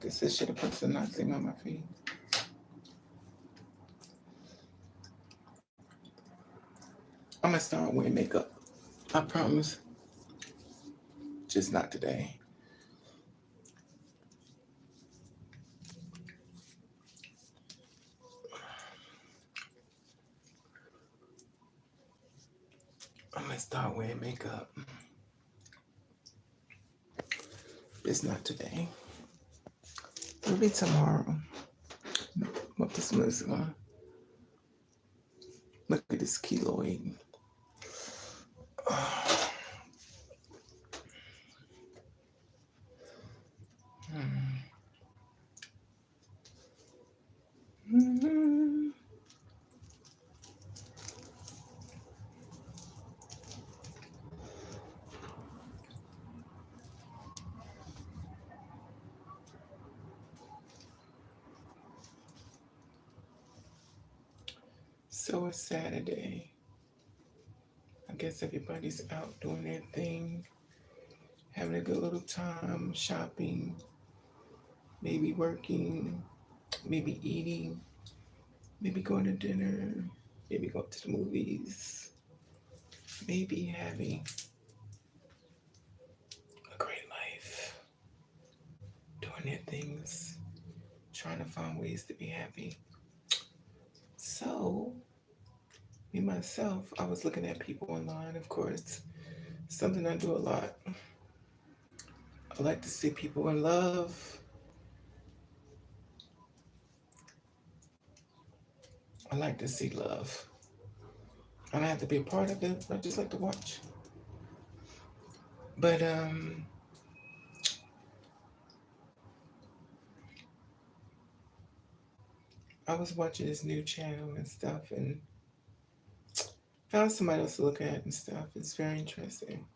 Guess I should have put some nothing on my feet. I'm gonna start wearing makeup. I promise. Just not today. I'm gonna start wearing makeup. It's not today. Maybe tomorrow. What this music on? Look at this keloid. Mhm. So it's Saturday. I guess everybody's out doing their thing, having a good little time, shopping, maybe working, maybe eating, maybe going to dinner, maybe going to the movies, maybe having a great life, doing their things, trying to find ways to be happy. So, me myself, I was looking at people online, of course, something I do a lot. I like to see people in love. I like to see love. I don't have to be a part of it. I just like to watch. But I was watching this new channel and stuff, and found somebody else to look at and stuff. It's very interesting.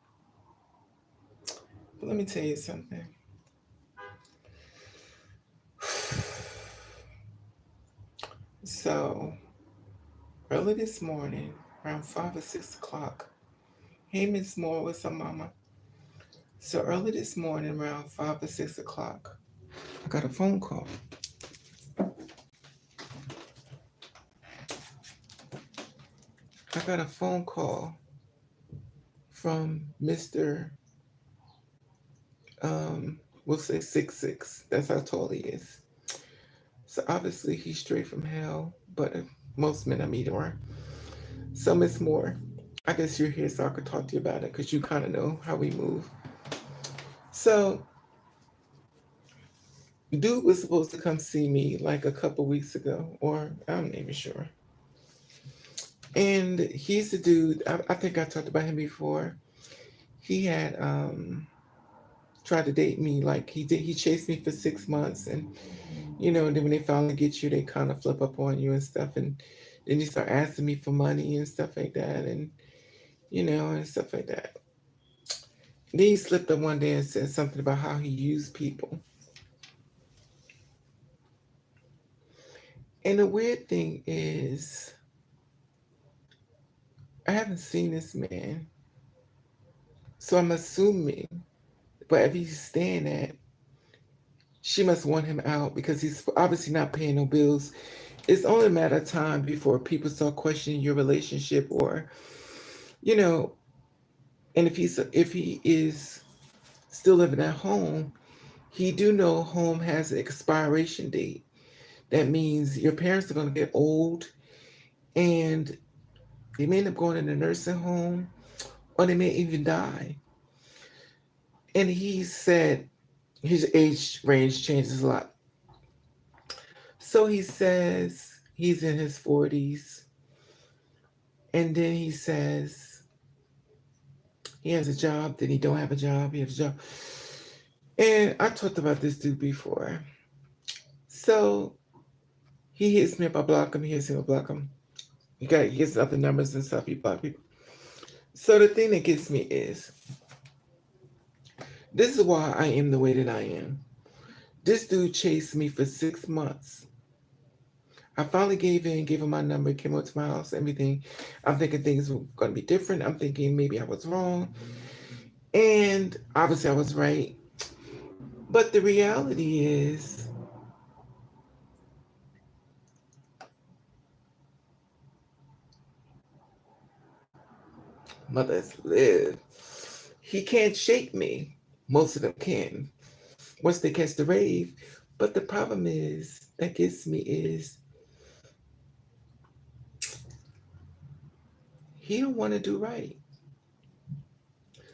But let me tell you something. So early this morning, around 5 or 6 o'clock, hey Miss Moore, what's up, Mama? So early this morning, around 5 or 6 o'clock, I got a phone call. I got a phone call from Mr. Um, we'll say 6'6". That's how tall he is. So obviously he's straight from hell, but most men I meet are. So Miss Moore, I guess you're here so I could talk to you about it because you kind of know how we move. So dude was supposed to come see me like a couple weeks ago, or I'm not even sure. And he's the dude. I think I talked about him before. He had tried to date me. Like he did. He chased me for 6 months, and then when they finally get you, they kind of flip up on you and stuff, and then you start asking me for money and stuff like that, and stuff like that. Then he slipped up one day and said something about how he used people. And the weird thing is, I haven't seen this man, so I'm assuming, but if he's staying at, she must want him out because he's obviously not paying no bills. It's only a matter of time before people start questioning your relationship, or you know, and if he is still living at home, he do know home has an expiration date. That means your parents are going to get old, and they may end up going in a nursing home, or they may even die. And he said his age range changes a lot. So he says he's in his 40s, and then he says he has a job, then he don't have a job, he has a job. And I talked about this dude before. So he hits me up, I block him, he hits him, I block him. He gets other numbers and stuff, he block people. So the thing that gets me is, this is why I am the way that I am. This dude chased me for 6 months. I finally gave him my number, came up to my house, everything. I'm thinking things were going to be different. I'm thinking maybe I was wrong. And obviously I was right. But the reality is, mothers live. He can't shake me. Most of them can. Once they catch the rave. But the problem is, that gets me is, he don't want to do right.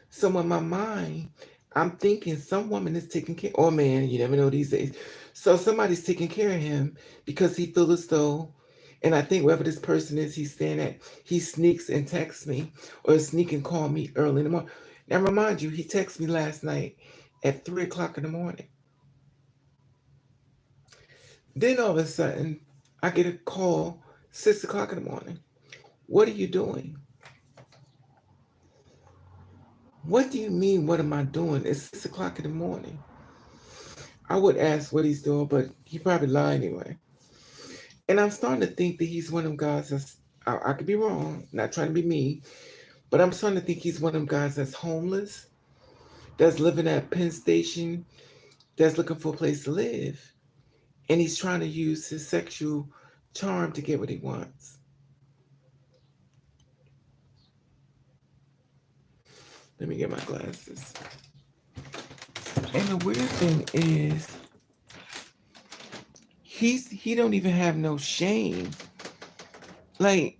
So in my mind, I'm thinking some woman is taking care, or man, you never know these days. So somebody's taking care of him because he feels as though, and I think wherever this person is, he's staying at, he sneaks and texts me or sneak and call me early in the morning. Now remind you, he texted me last night at 3 o'clock in the morning. Then all of a sudden, I get a call 6 o'clock in the morning. What are you doing? What do you mean, what am I doing? It's 6 o'clock in the morning. I would ask what he's doing, but he probably lied anyway. And I'm starting to think that he's one of them guys that's, I could be wrong, not trying to be me, but I'm starting to think he's one of them guys that's homeless, that's living at Penn Station, that's looking for a place to live. And he's trying to use his sexual charm to get what he wants. Let me get my glasses. And the weird thing is, he don't even have no shame. Like,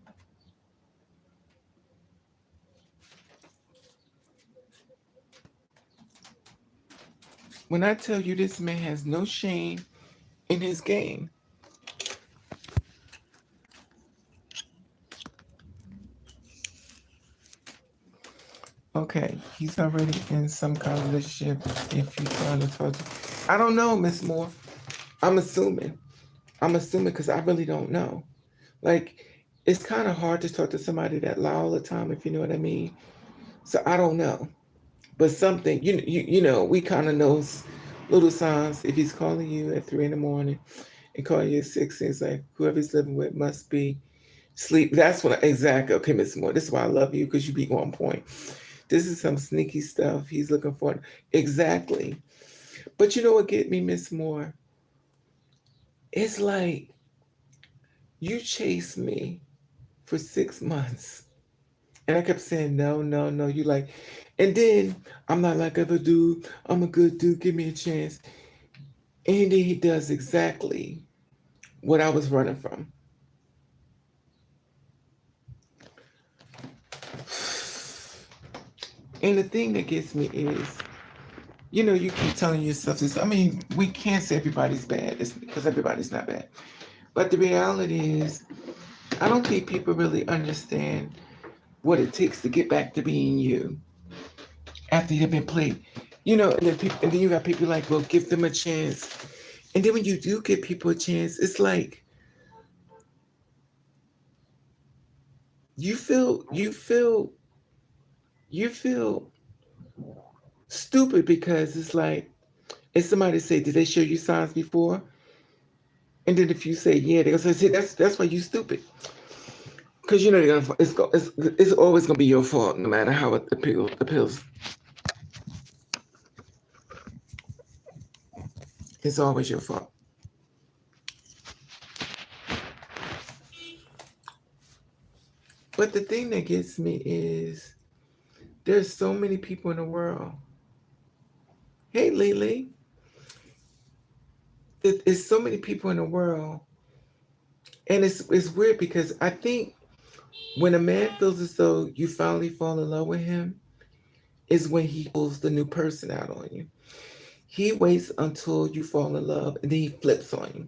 when I tell you this man has no shame in his game. Okay, he's already in some kind of relationship. If you trying to talk to, I don't know, Miss Moore. I'm assuming. I'm assuming because I really don't know. Like, it's kind of hard to talk to somebody that lie all the time, if you know what I mean. So I don't know, but something we kind of know little signs. If he's calling you at 3 in the morning and calling you at 6, it's like whoever he's living with must be sleep. That's what exactly. Okay, Miss Moore. This is why I love you because you be on point. This is some sneaky stuff he's looking for. Exactly. But you know what get me, Miss Moore? It's like you chased me for 6 months. And I kept saying, no, no, no. You like, and then I'm not like other dude. I'm a good dude. Give me a chance. And then he does exactly what I was running from. And the thing that gets me is, you keep telling yourself this. I mean, we can't say everybody's bad because everybody's not bad. But the reality is, I don't think people really understand what it takes to get back to being you after you've been played. And then you got people like, well, give them a chance. And then when you do give people a chance, it's like you feel stupid because it's like if somebody say, did they show you signs before? And then if you say yeah, they're gonna say, that's why you stupid. Because they're gonna it's always gonna be your fault no matter how it appeals. It's always your fault. But the thing that gets me is there's so many people in the world. Hey, Lily. There's so many people in the world. And it's weird because I think when a man feels as though you finally fall in love with him, is when he pulls the new person out on you. He waits until you fall in love and then he flips on you.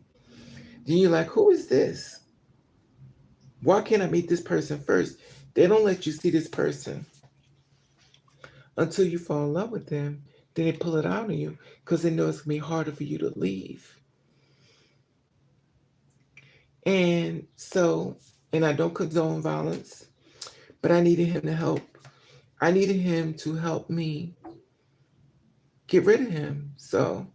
Then you're like, who is this? Why can't I meet this person first? They don't let you see this person until you fall in love with them. Then they pull it out on you because they know it's going to be harder for you to leave. And so, and I don't condone violence, but I needed him to help. I needed him to help me get rid of him. So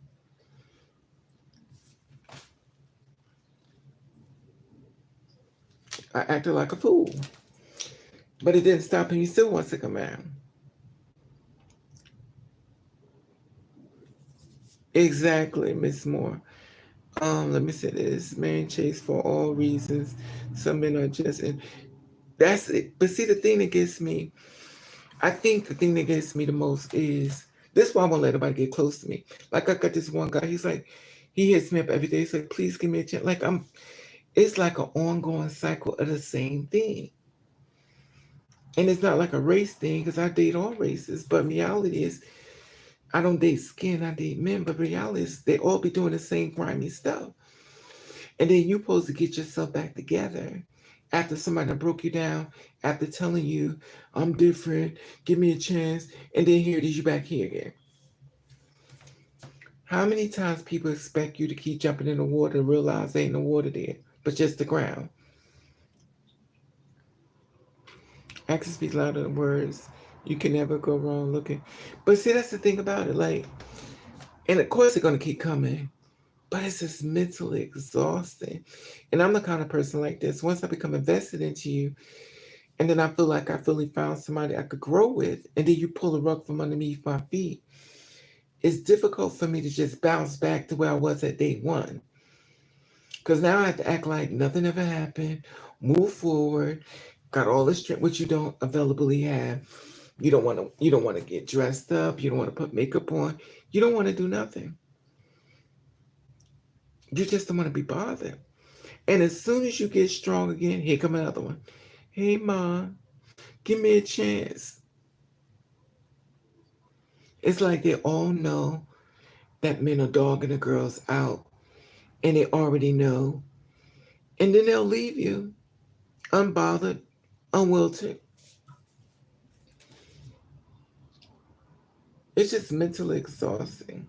I acted like a fool. But it didn't stop him. He still wants to come out. Exactly, Miss Moore. Let me say this: men chase for all reasons. Some men are just, and that's it. But see, the thing that gets me, I think the thing that gets me the most is this. Why I won't let nobody get close to me. Like I got this one guy. He's like, he hits me up every day. He's like, please give me a chance. Like I'm. It's like an ongoing cycle of the same thing. And it's not like a race thing because I date all races. But reality is, I don't date skin, I date men. But reality is, they all be doing the same grimy stuff. And then you supposed to get yourself back together after somebody done broke you down, after telling you, I'm different, give me a chance. And then here it is, you back here again. How many times people expect you to keep jumping in the water and realize there ain't no water there, but just the ground? Actions speak louder than words. You can never go wrong looking. But see, that's the thing about it. Like, and of course they're gonna keep coming, but it's just mentally exhausting. And I'm the kind of person like this. Once I become invested into you, and then I feel like I fully found somebody I could grow with, and then you pull the rug from underneath my feet, it's difficult for me to just bounce back to where I was at day one. Because now I have to act like nothing ever happened, move forward, got all the strength which you don't availably have. You don't want to get dressed up, you don't want to put makeup on, you don't want to do nothing. You just don't want to be bothered. And as soon as you get strong again, here come another one. Hey ma, give me a chance. It's like they all know that men are dogging the girls out and they already know. And then they'll leave you unbothered, unwilted. It's just mentally exhausting.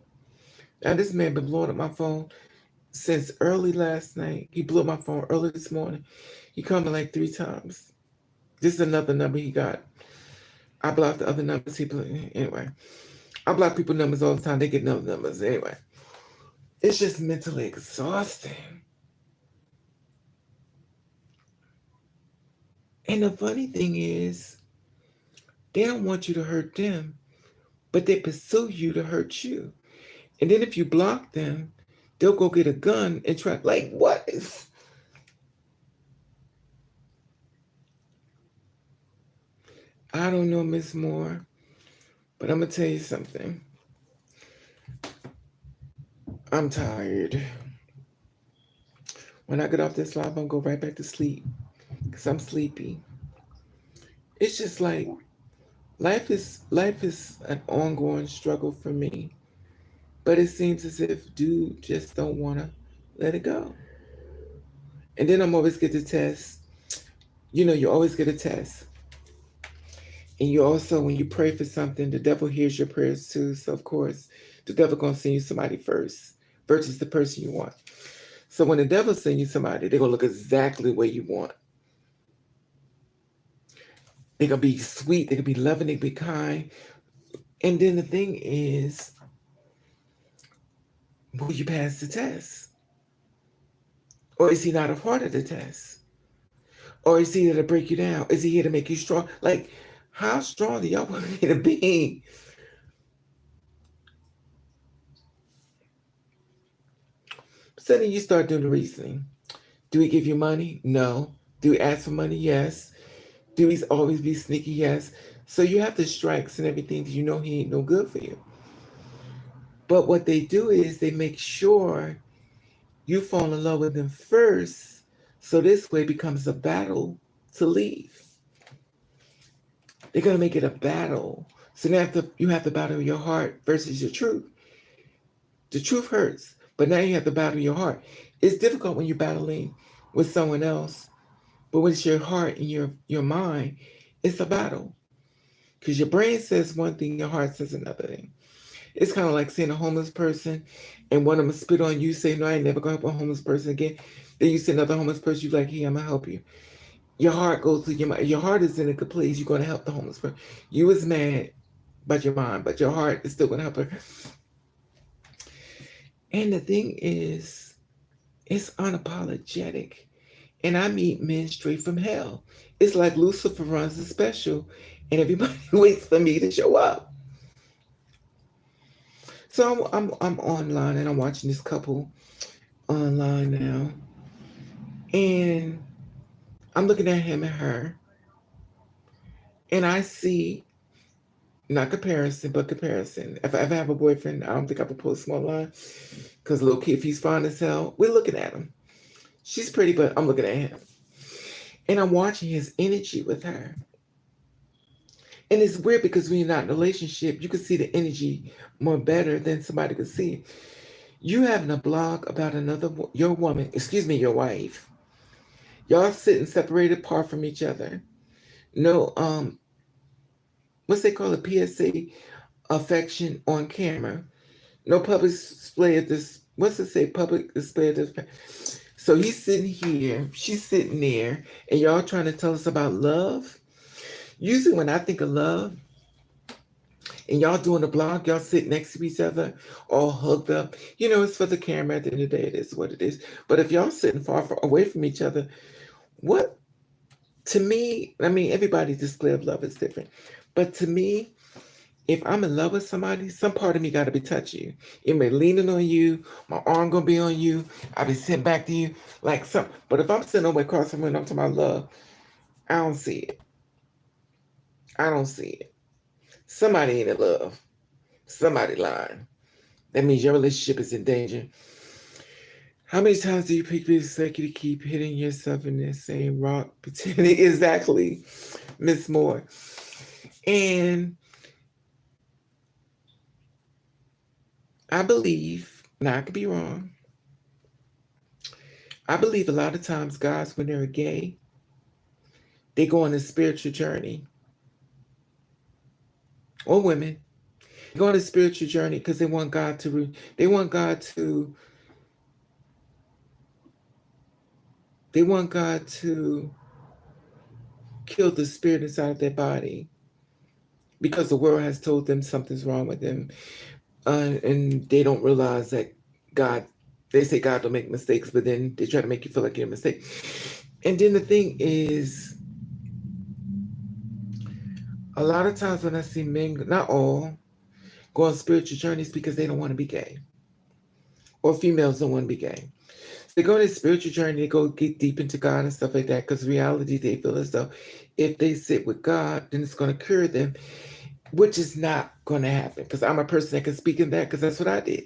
Now this man been blowing up my phone since early last night. He blew up my phone early this morning. He called me like 3 times. This is another number he got. I blocked the other numbers he blew. Anyway, I block people numbers all the time. They get no numbers. Anyway, it's just mentally exhausting. And the funny thing is, they don't want you to hurt them, but they pursue you to hurt you. And then if you block them, they'll go get a gun and try. Like, what is. I don't know, Miss Moore, but I'm going to tell you something. I'm tired. When I get off this live, I'm going to go right back to sleep because I'm sleepy. It's just like life is an ongoing struggle for me, but it seems as if dude just don't want to let it go. And then I'm always get the test. You know, you always get a test. And you also, when you pray for something, the devil hears your prayers too. So of course, the devil gonna send you somebody first versus the person you want. So when the devil send you somebody, they're gonna look exactly where you want. They're gonna be sweet, they're gonna be loving, they're gonna be kind. And then the thing is, will you pass the test? Or is he not a part of the test? Or is he here to break you down? Is he here to make you strong? Like, how strong do y'all want me to be? So then you start doing the reasoning. Do we give you money? No. Do we ask for money? Yes. Do we always be sneaky? Yes. So you have the strikes and everything. You know he ain't no good for you. But what they do is they make sure you fall in love with them first. So this way it becomes a battle to leave. They're gonna make it a battle. So now you have to battle your heart versus your truth. The truth hurts, but now you have to battle your heart. It's difficult when you're battling with someone else, but when it's your heart and your mind, it's a battle. Because your brain says one thing, your heart says another thing. It's kind of like seeing a homeless person and one of them spit on you, say, no, I ain't never gonna help a homeless person again. Then you see another homeless person, you're like, hey, I'm gonna help you. Your heart goes to your mind. Your heart is in a good place, you're gonna help the homeless person. You was mad about your mind, but your heart is still gonna help her. And the thing is, it's unapologetic. And I meet men straight from hell. It's like Lucifer runs a special and everybody waits for me to show up. So I'm online and I'm watching this couple online now, and I'm looking at him and her, and I see not comparison, but comparison. If I ever have a boyfriend, I don't think I would post him online because low key, if he's fine as hell, we're looking at him. She's pretty, but I'm looking at him, and I'm watching his energy with her. And it's weird because when you're not in a relationship, you can see the energy more better than somebody could see. You having a blog about your woman, excuse me, your wife. Y'all sitting separated apart from each other. No, what's they call it? PSA affection on camera. No public display of this. What's it say? Public display of this. So he's sitting here, she's sitting there, and y'all trying to tell us about love. Usually, when I think of love, and y'all doing a blog, y'all sit next to each other, all hugged up. You know, it's for the camera. At the end of the day, it is what it is. But if y'all sitting far away from each other, what to me, I mean, everybody's display of love is different. But to me, if I'm in love with somebody, some part of me got to be touching you. It may leaning on you, my arm gonna be on you. I be sitting back to you like some. But if I'm sitting over across from and I'm talking about love, I don't see it. I don't see it. Somebody ain't in love. Somebody lying. That means your relationship is in danger. How many times do you pick this to keep hitting yourself in the same rock? Pretending exactly, Miss Moore. And I believe, now I could be wrong, I believe a lot of times guys, when they're gay, they go on a spiritual journey, or women, they go on a spiritual journey because they want God to, they want God to, they want God to kill the spirit inside of their body because the world has told them something's wrong with them, and they don't realize that God. They say God don't make mistakes, but then they try to make you feel like you're a mistake. And then the thing is, a lot of times when I see men, not all, go on spiritual journeys because they don't want to be gay, or females don't want to be gay. So they go on this spiritual journey, they go get deep into God and stuff like that. Because reality, they feel as though if they sit with God, then it's going to cure them, which is not going to happen. Because I'm a person that can speak in that, because that's what I did.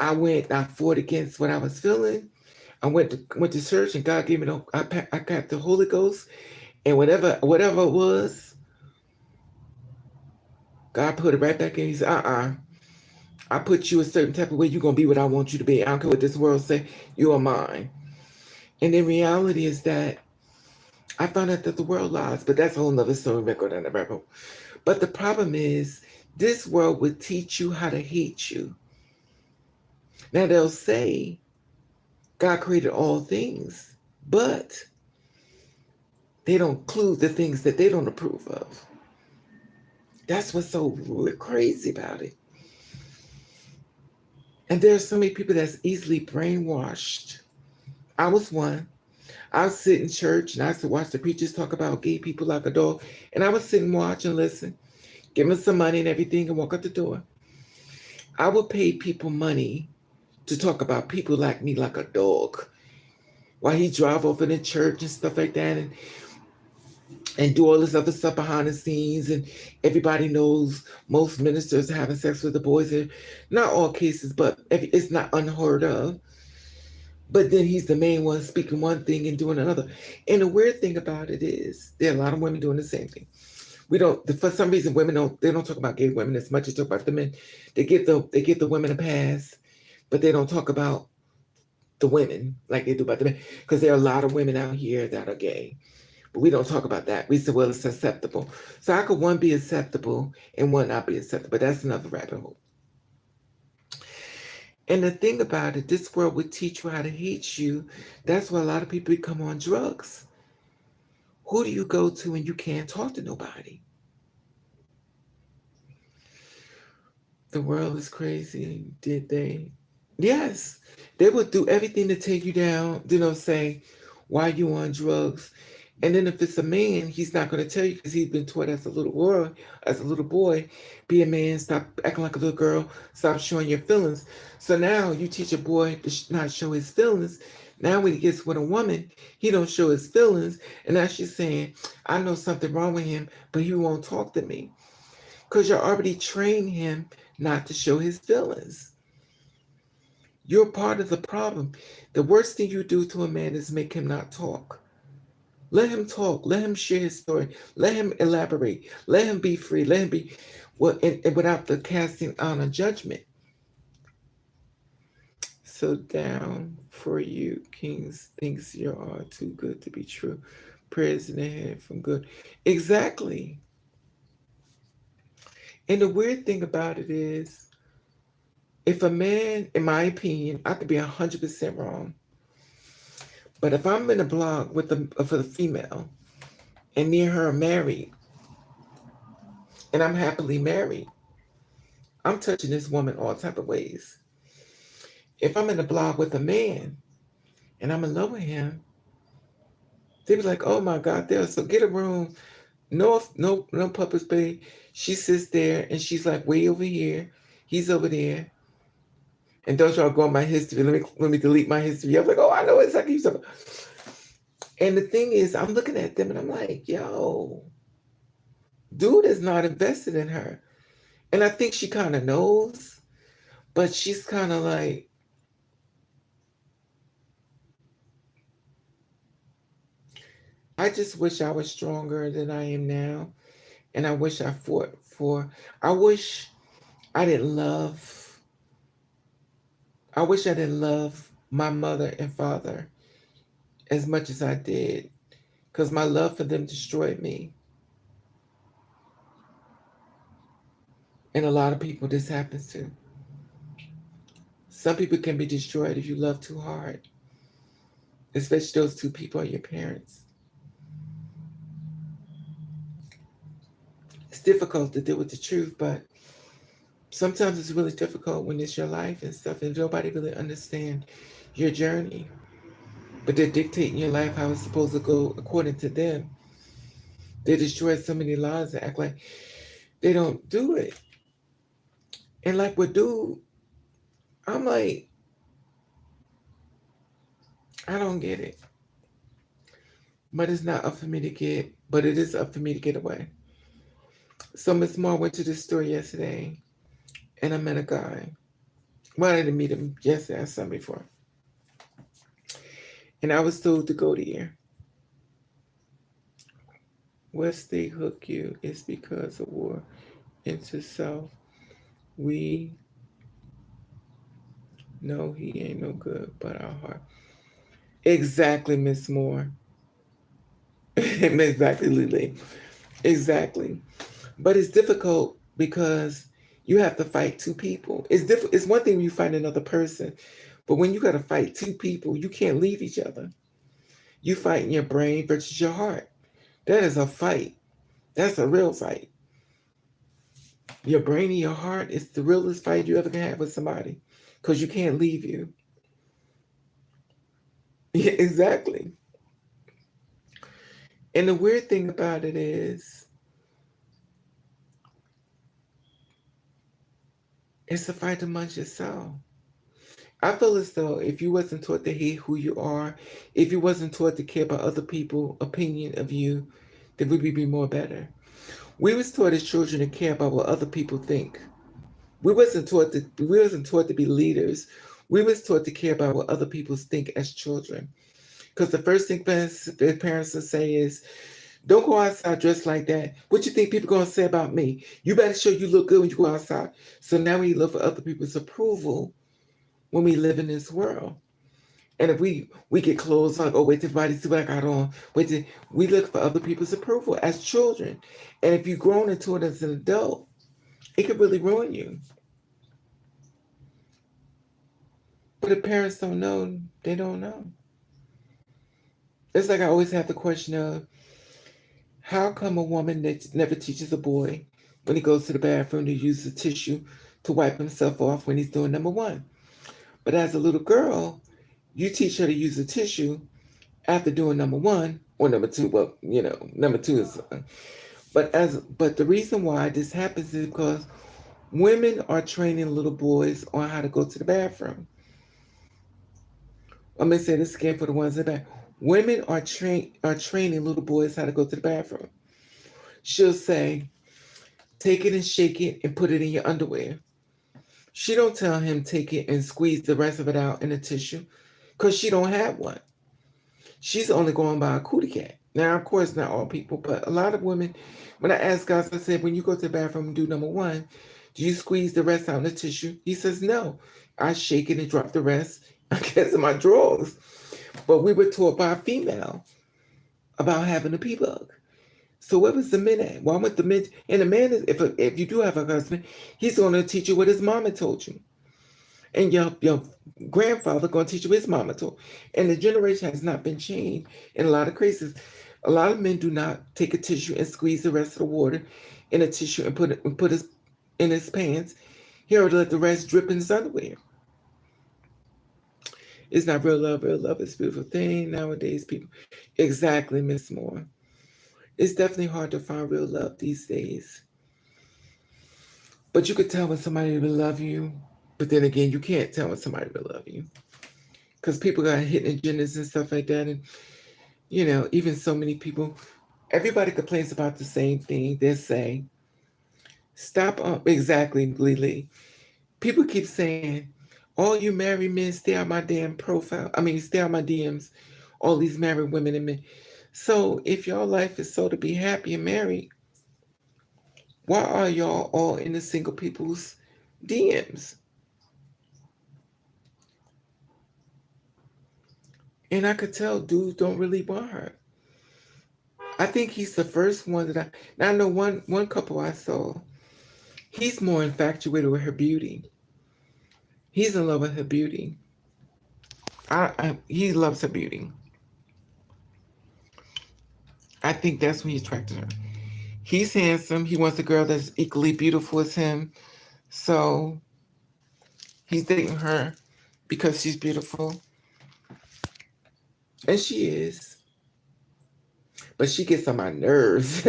I fought against what I was feeling. I went to church, and God gave me I got the Holy Ghost, and whatever it was, God put it right back in. He said, I put you a certain type of way. You're gonna be what I want you to be. I don't care what this world say. You are mine. And the reality is that I found out that the world lies, but that's a whole nother story. We're going down the rabbit hole. But the problem is, this world would teach you how to hate you. Now they'll say God created all things, but they don't include the things that they don't approve of. That's what's so crazy about it. And there's so many people that's easily brainwashed. I was one. I would sit in church and I used to watch the preachers talk about gay people like a dog. And I would sit and watch and listen, give them some money and everything and walk out the door. I would pay people money to talk about people like me like a dog. While he drive off in the church and stuff like that, and do all this other stuff behind the scenes, and everybody knows most ministers are having sex with the boys. And not all cases, but it's not unheard of. But then he's the main one speaking one thing and doing another. And the weird thing about it is there are a lot of women doing the same thing. We don't, for some reason, women don't talk about gay women as much as talk about the men. They give the women a pass, but they don't talk about the women like they do about the men. Because there are a lot of women out here that are gay. But we don't talk about that. We say, well, it's acceptable. So how could one be acceptable and one not be acceptable? But that's another rabbit hole. And the thing about it, this world would teach you how to hate you. That's why a lot of people become on drugs. Who do you go to when you can't talk to nobody? The world is crazy. Did they? Yes. They would do everything to take you down, say, why you on drugs? And then if it's a man, he's not going to tell you because he's been taught as a little boy, be a man, stop acting like a little girl, stop showing your feelings. So now you teach a boy to not show his feelings. Now when he gets with a woman, he don't show his feelings. And now she's saying, I know something wrong with him, but he won't talk to me. Because you're already trained him not to show his feelings. You're part of the problem. The worst thing you do to a man is make him not talk. Let him talk. Let him share his story. Let him elaborate. Let him be free. Let him be, well, and without the casting on a judgment. So down for you, kings, thinks you are too good to be true. Prayers in the head from good. Exactly. And the weird thing about it is, if a man, in my opinion, I could be 100% wrong, but if I'm in a blog with for the female, and me and her are married, and I'm happily married, I'm touching this woman all type of ways. If I'm in a blog with a man, and I'm in love with him, they be like, "Oh my God, there! So get a room, no puppet play." She sits there, and she's like way over here. He's over there. And don't y'all go on my history. Let me delete my history. I'm like, oh, I know exactly something. And the thing is, I'm looking at them and I'm like, yo, dude is not invested in her. And I think she kind of knows, but she's kind of like, I just wish I was stronger than I am now. And I wish I fought for, I wish I didn't love, I wish I didn't love my mother and father as much as I did, because my love for them destroyed me. And a lot of people this happens to. Some people can be destroyed if you love too hard, especially those two people are your parents. It's difficult to deal with the truth, but sometimes it's really difficult when it's your life and stuff, and nobody really understands your journey. But they're dictating your life how it's supposed to go according to them. They destroy so many lives and act like they don't do it. And like with dude, I'm like, I don't get it. But it's not up for me to get, but it is up for me to get away. So Miss Moore went to the store yesterday and I met a guy. Well, I didn't meet him yesterday, I saw him before. And I was told to go there. West they hook you is because of war into South. We know he ain't no good, but our heart. Exactly, Miss Moore. Exactly, Lily. Exactly. But it's difficult because you have to fight two people. It's one thing when you fight another person, but when you got to fight two people, you can't leave each other. You fight in your brain versus your heart. That is a fight. That's a real fight. Your brain and your heart is the realest fight you ever can have with somebody because you can't leave you. Yeah, exactly. And the weird thing about it is, it's a fight amongst yourself. I feel as though if you wasn't taught to hate who you are, if you wasn't taught to care about other people's opinion of you, then we would be more better. We was taught as children to care about what other people think. We wasn't taught to be leaders. We was taught to care about what other people think as children. Because the first thing parents will say is, don't go outside dressed like that. What you think people gonna say about me? You better show you look good when you go outside. So now we look for other people's approval when we live in this world. And if we get clothes like, oh, wait till everybody see what I got on. We look for other people's approval as children. And if you've grown into it as an adult, it could really ruin you. But if parents don't know, they don't know. It's like I always have the question of, how come a woman that never teaches a boy when he goes to the bathroom to use the tissue to wipe himself off when he's doing number one? But as a little girl, you teach her to use the tissue after doing number one, or number two. Well, number two is. But the reason why this happens is because women are training little boys on how to go to the bathroom. I'm gonna say this again for the ones in the back. Women are training little boys how to go to the bathroom. She'll say, "Take it and shake it and put it in your underwear." She don't tell him take it and squeeze the rest of it out in a tissue, because she don't have one. She's only going by a cootie cat. Now, of course, not all people, but a lot of women. When I ask guys, I said, when you go to the bathroom and do number one, do you squeeze the rest out in the tissue? He says no. I shake it and drop the rest, I guess, in my drawers. But we were taught by a female about having a pee bug. So where was the men at? Why went the men? And the man is, if you do have a husband, he's going to teach you what his mama told you, and your grandfather going to teach you his mama told. And the generation has not been changed in a lot of cases. A lot of men do not take a tissue and squeeze the rest of the water in a tissue and put his in his pants. He already let the rest drip in his underwear. It's not real love. Real love is a beautiful thing nowadays, people. Exactly, Miss Moore. It's definitely hard to find real love these days. But you could tell when somebody will love you. But then again, you can't tell when somebody will love you. Because people got hidden agendas and stuff like that. And, even so many people, everybody complains about the same thing. They say, stop up. Exactly, Lily. People keep saying, all you married men, stay on my damn profile. I mean, stay on my DMs. All these married women and men. So if your life is so to be happy and married, why are y'all all in the single people's DMs? And I could tell dudes don't really want her. I think he's the first one that now I know one couple I saw. He's more infatuated with her beauty. He's in love with her beauty. He loves her beauty. I think that's when he attracted her. He's handsome. He wants a girl that's equally beautiful as him. So he's dating her because she's beautiful. And she is. But she gets on my nerves.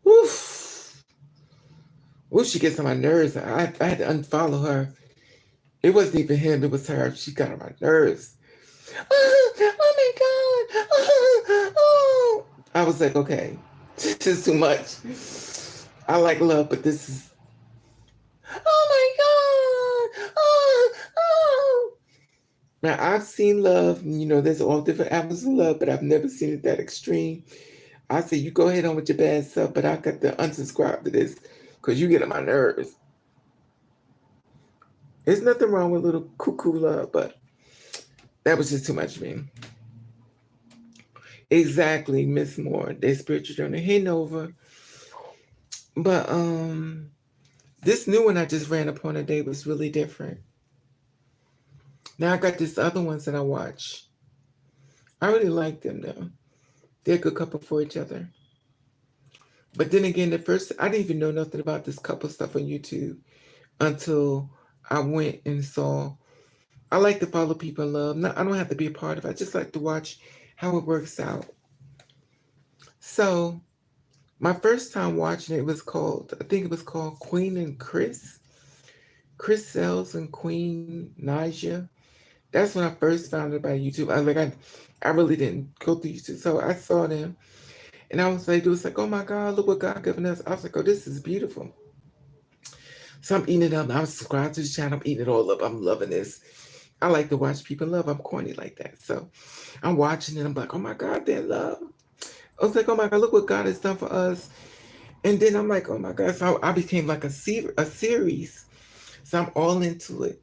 Woof. Woof, she gets on my nerves. I had to unfollow her. It wasn't even him, it was her. She got on my nerves. Oh my God. Oh. I was like, okay, this is too much. I like love, but this is, oh my God. Oh. Now, I've seen love, there's all different avenues of love, but I've never seen it that extreme. I say, you go ahead on with your bad stuff, but I got to unsubscribe to this because you get on my nerves. There's nothing wrong with a little cuckoo love, but that was just too much for me. Exactly, Miss Moore. Their spiritual journey hitting over. But this new one I just ran upon today was really different. Now I got these other ones that I watch. I really like them though. They're a good couple for each other. But then again, at first I didn't even know nothing about this couple stuff on YouTube until I went and saw. I like to follow people in love. No, I don't have to be a part of it. I just like to watch how it works out. So my first time watching it was called, I think it was called Queen and Chris. Chris Sells and Queen Naja. That's when I first found out about YouTube. I really didn't go through YouTube. So I saw them and I was like, it was like, oh my God, look what God given us. I was like, oh, this is beautiful. So I'm eating it up. I'm subscribed to the channel. I'm eating it all up. I'm loving this. I like to watch people love. I'm corny like that. So I'm watching it. I'm like, oh my God, they're in love. I was like, oh my God, look what God has done for us. And then I'm like, oh my God. So I became like a series. So I'm all into it.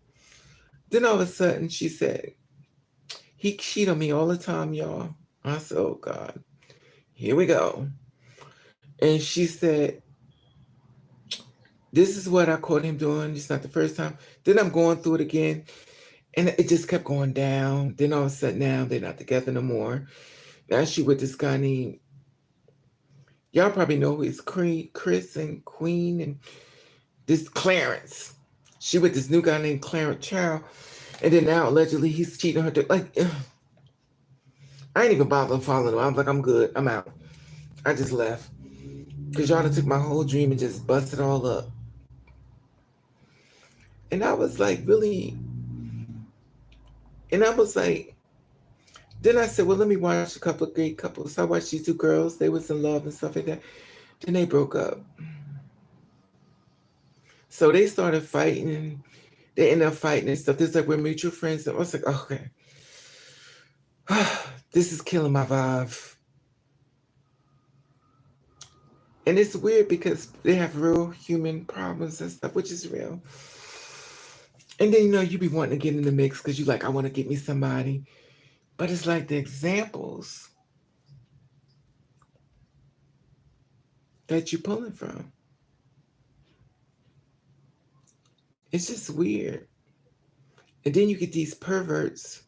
Then all of a sudden she said, he cheat on me all the time, y'all. I said, oh God, here we go. And she said, this is what I caught him doing. It's not the first time. Then I'm going through it again. And it just kept going down. Then all of a sudden now they're not together no more. Now she with this guy named, y'all probably know who is Chris and Queen and this Clarence. She with this new guy named Clarence Child. And then now allegedly he's cheating on her. Like, I ain't even bother following them. I was like, I'm good. I'm out. I just left. Because y'all done took my whole dream and just busted all up. And I was like, really? And I was like, then I said, well, let me watch a couple of great couples. So I watched these two girls. They was in love and stuff like that. Then they broke up. So they started fighting and they ended up fighting and stuff. This like we're mutual friends. And I was like, okay. This is killing my vibe. And it's weird because they have real human problems and stuff, which is real. And then, you be wanting to get in the mix because you like, I want to get me somebody. But it's like the examples that you're pulling from. It's just weird. And then you get these perverts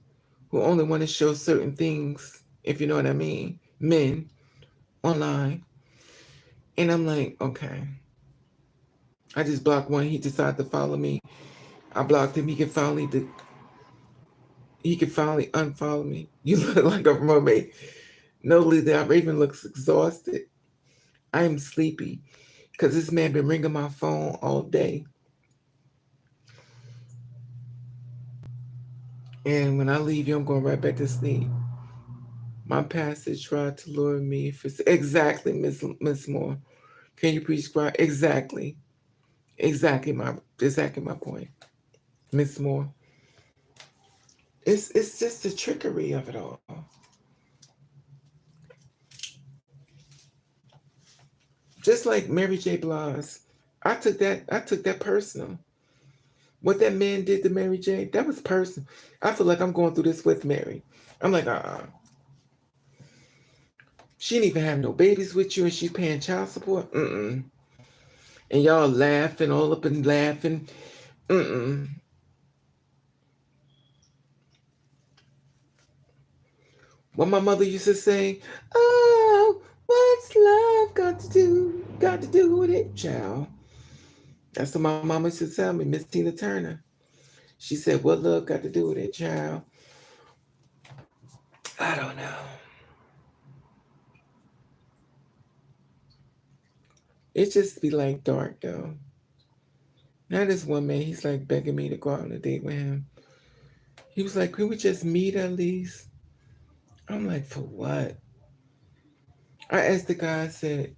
who only want to show certain things, if you know what I mean, men online. And I'm like, okay. I just blocked one. He decided to follow me. I blocked him. He can finally unfollow me. You look like a mermaid. Notably, that Raven looks exhausted. I am sleepy because this man been ringing my phone all day. And when I leave you, I'm going right back to sleep. My pastor tried to lure me for exactly, Miss Moore. Can you prescribe exactly? Exactly my point, Miss Moore. It's just the trickery of it all. Just like Mary J. Blige, I took that personal. What that man did to Mary J. That was personal. I feel like I'm going through this with Mary. I'm like, she didn't even have no babies with you, and she's paying child support. And y'all laughing all up and laughing. What my mother used to say, oh, what's love got to do with it, child? That's what my mama used to tell me, Miss Tina Turner. She said, what love got to do with it, child? I don't know. It just be like dark, though. Now this one man, he's like begging me to go out on a date with him. He was like, can we just meet at least? I'm like, for what? I asked the guy, I said,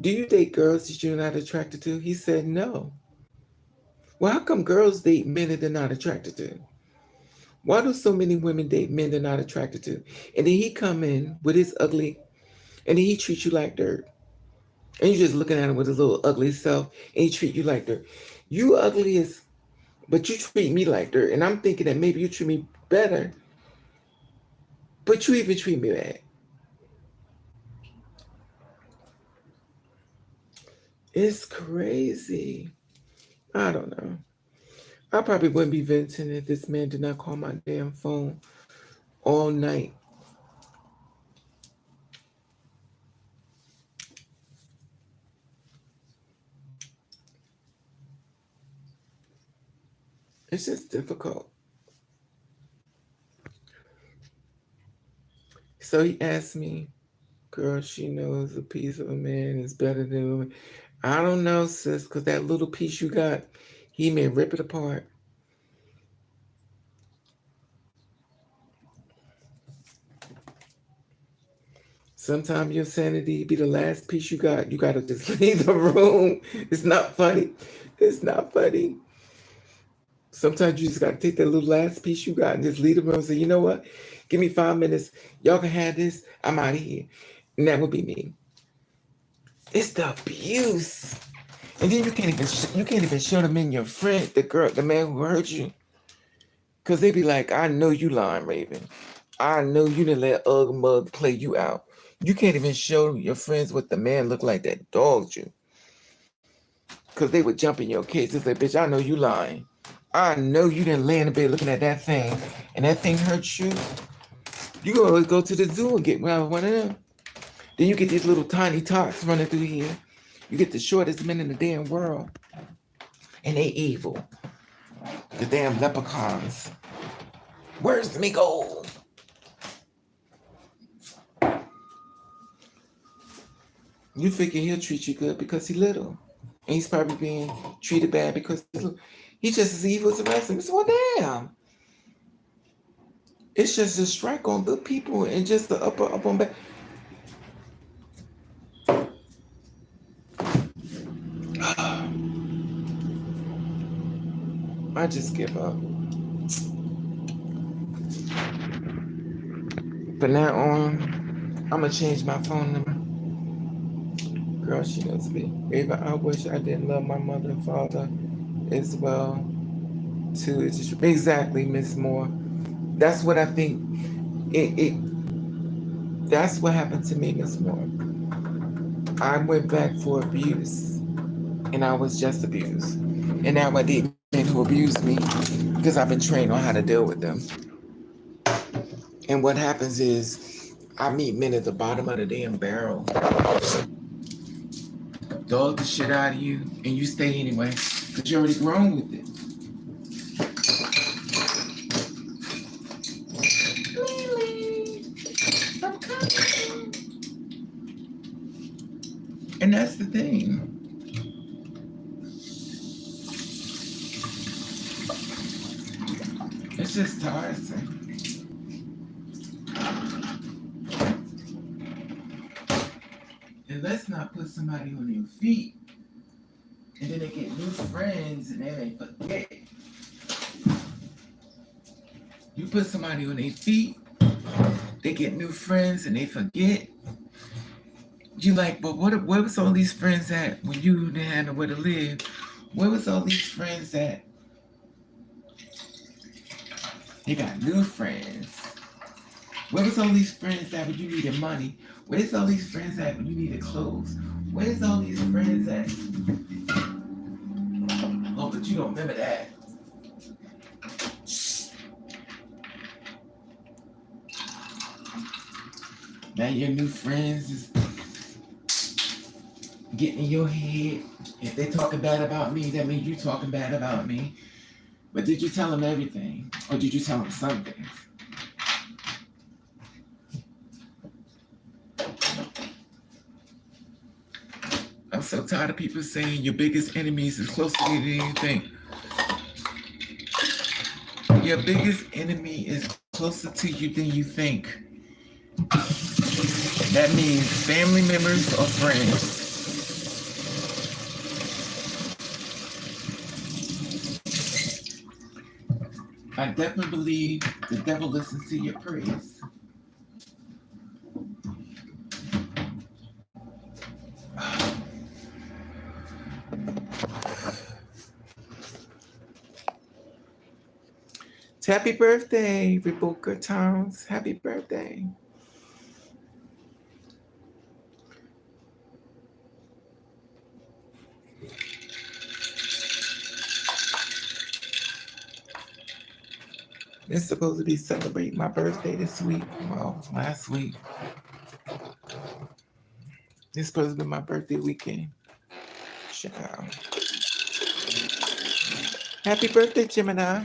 do you date girls that you're not attracted to? He said, no. Well, how come girls date men that they're not attracted to? Why do so many women date men they're not attracted to? And then he come in with his ugly, and then he treats you like dirt. And you're just looking at him with his little ugly self, and he treat you like dirt. You ugly as, but you treat me like dirt. And I'm thinking that maybe you treat me better, but you even treat me bad. It's crazy. I don't know. I probably wouldn't be venting if this man did not call my damn phone all night. It's just difficult. So he asked me, girl, she knows a piece of a man is better than a woman. I don't know, sis, because that little piece you got, he may rip it apart. Sometimes your sanity be the last piece you got. You got to just leave the room. It's not funny. It's not funny. Sometimes you just got to take that little last piece you got and just leave the room and say, you know what? Give me 5 minutes. Y'all can have this. I'm out of here. And that would be me. It's the abuse. And then you can't even show them in your friend, the man who hurt you. Because they be like, I know you lying, Raven. I know you didn't let Ugg Mug play you out. You can't even show your friends what the man looked like that dogged you. Because they would jump in your case and say, bitch, I know you lying. I know you didn't lay in the bed looking at that thing and that thing hurt you. You gonna go to the zoo and get one of them. Then you get these little tiny tots running through here. You get the shortest men in the damn world. And they evil. The damn leprechauns. Where's me gold? You figure he'll treat you good because he's little. And he's probably being treated bad because he's just as evil as the rest of us. Well, damn. It's just a strike on the people and just the up on back. I just give up. From now on, I'm gonna change my phone number. Girl, she knows me. Ava, I wish I didn't love my mother and father as well. Too. It's just exactly, Miss Moore. That's what I think. It that's what happened to me, Miss Moore. I went back for abuse, and I was just abused. And now I date men who abuse me because I've been trained on how to deal with them. And what happens is I meet men at the bottom of the damn barrel, dog the shit out of you, and you stay anyway because you're already grown with it. I'm coming. And that's the thing. It's just tiresome. And let's not put somebody on their feet and then they get new friends and then they forget. You put somebody on their feet, they get new friends and they forget. You like, but where was all these friends at when you didn't have nowhere to live? Where was all these friends at? You got new friends. Where was all these friends at when you needed money? Where's all these friends at when you needed clothes? Where's all these friends at? Oh, but you don't remember that. Now your new friends is getting in your head. If they talking bad about me, that means you talking bad about me. But did you tell them everything? Or did you tell them something? I'm so tired of people saying your biggest enemies is closer to you than you think. Your biggest enemy is closer to you than you think. That means family members or friends. I definitely believe the devil listens to your prayers. Happy birthday, Rebecca Towns. Happy birthday. It's supposed to be celebrating my birthday this week. Well, last week. It's supposed to be my birthday weekend. Check out. Happy birthday, Gemini.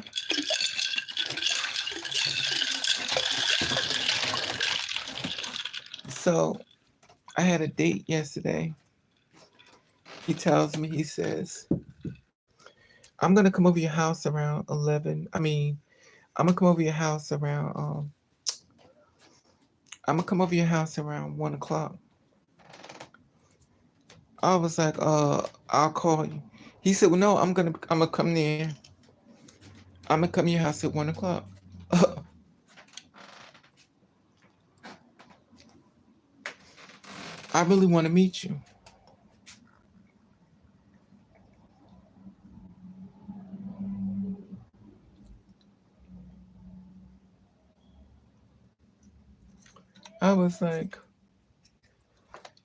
So I had a date yesterday. He tells me, he says, I'm gonna come over your house around 11. I'm gonna come over your house around I'm gonna come over your house around 1 o'clock. I was like, I'll call you. He said, well, no, I'm gonna come there. I'm gonna come to your house at 1 o'clock. I really want to meet you. I was like,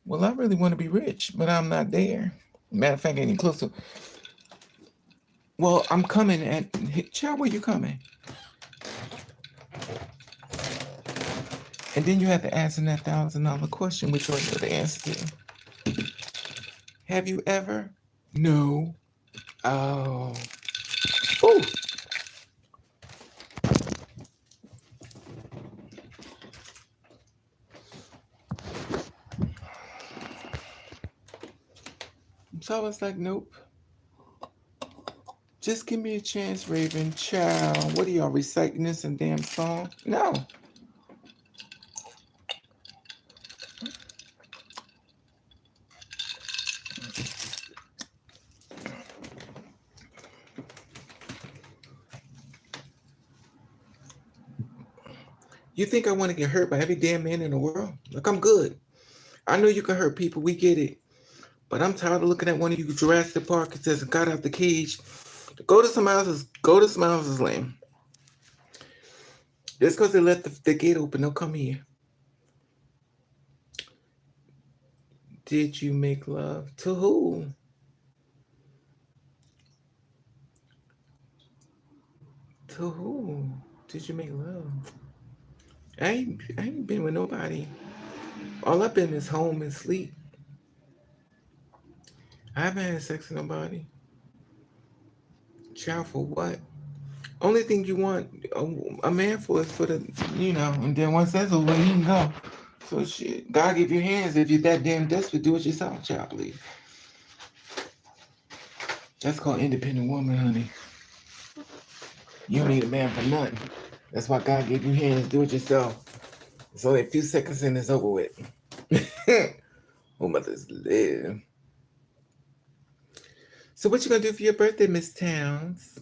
well, I really want to be rich, but I'm not there. Matter of fact, any closer. Well, I'm coming at, child, where you coming? And then you have to ask him that $1,000 question, which you know the answer to. Have you ever? No. Oh. Oh. So I was like, nope. Just give me a chance, Raven. Child, what are y'all reciting this in damn song? No. You think I want to get hurt by every damn man in the world? Look, I'm good. I know you can hurt people. We get it. But I'm tired of looking at one of you Jurassic Park that says got out the cage. Go to somebody else's lane. Just because they let the gate open, don't come here. Did you make love? To who? To who? Did you make love? I ain't been with nobody. All I've been is home and sleep. I haven't had sex with nobody. Child for what? Only thing you want a man for is for the, and then once that's over, you can go. So shit, God give you hands if you're that damn desperate, do it yourself, child, please. That's called independent woman, honey. You don't need a man for nothing. That's why God gave you hands, do it yourself. It's only a few seconds and it's over with. Oh, mothers live. So what you gonna do for your birthday, Miss Towns?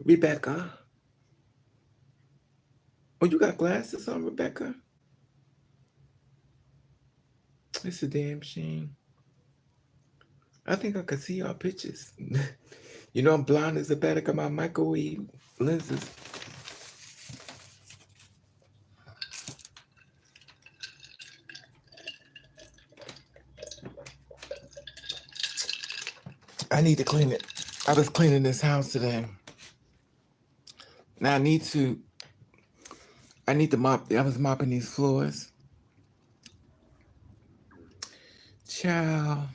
Rebecca? Oh, you got glasses on, Rebecca? It's a damn shame. I think I could see y'all pictures. I'm blind as a bat of my microwave lenses. I need to clean it. I was cleaning this house today. Now I need to mop. I was mopping these floors. Child.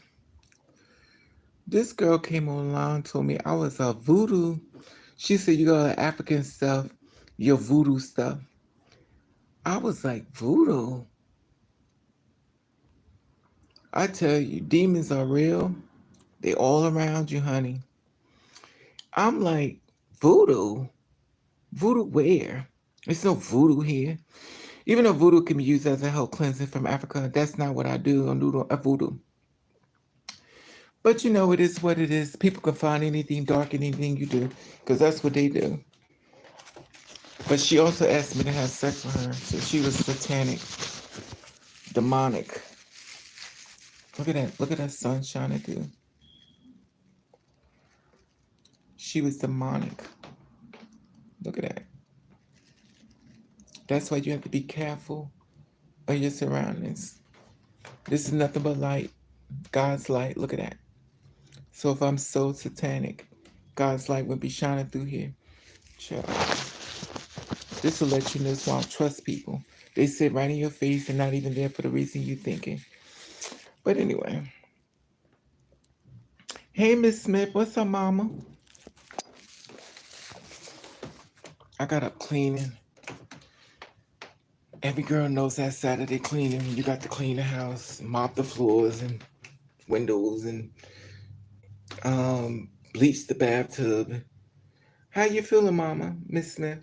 This girl came online, told me I was a voodoo. She said, you got African stuff, your voodoo stuff. I was like, voodoo? I tell you, demons are real. They all around you, honey. I'm like, voodoo? Voodoo where? There's no voodoo here. Even though voodoo can be used as a health cleansing from Africa, that's not what I do on voodoo. But it is what it is. People can find anything dark in anything you do, because that's what they do. But she also asked me to have sex with her, so she was satanic, demonic. Look at that sun shining through. She was demonic. Look at that. That's why you have to be careful of your surroundings. This is nothing but light. God's light. Look at that. So if I'm so satanic, God's light would be shining through here. Child. This will let you know so I don't trust people. They sit right in your face and not even there for the reason you're thinking. But anyway. Hey, Miss Smith. What's up, mama? I got up cleaning. Every girl knows that Saturday cleaning. You got to clean the house, mop the floors and windows, and bleach the bathtub. How you feeling, mama, Miss Smith?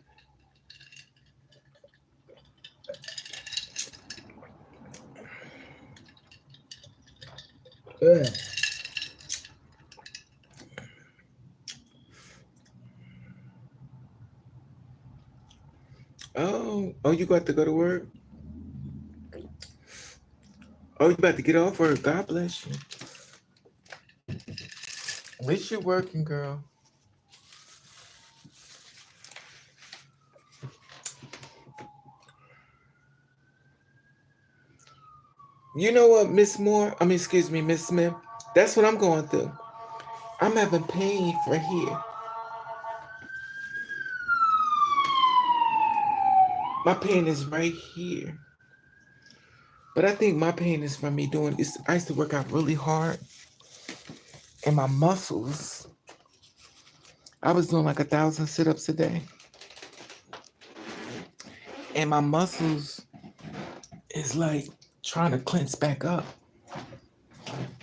Ugh. Oh, you got to go to work? Oh, you about to get off work? God bless you. At least you're working, girl. You know what, Miss Moore? Excuse me, Miss Smith. That's what I'm going through. I'm having pain for here. My pain is right here. But I think my pain is from me doing this. I used to work out really hard. And my muscles, I was doing like 1,000 sit-ups a day. And my muscles is like trying to clench back up.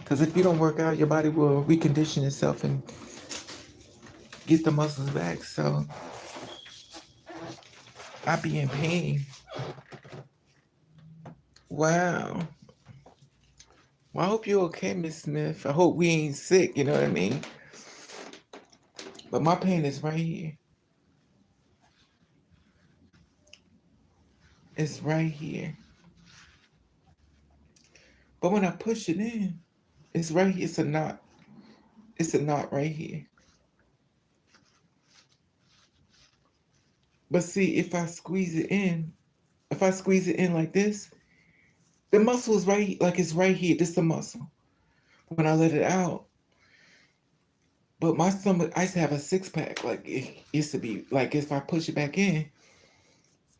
Because if you don't work out, your body will recondition itself and get the muscles back. So I be in pain. Wow. Well, I hope you're okay, Miss Smith. I hope we ain't sick, you know what I mean? But my pain is right here. It's right here. But when I push it in, it's right here. It's a knot. It's a knot right here. But see, if I squeeze it in like this, the muscle is right, like it's right here. This is the muscle. When I let it out, but my stomach, I used to have a six pack. Like it used to be. Like if I push it back in,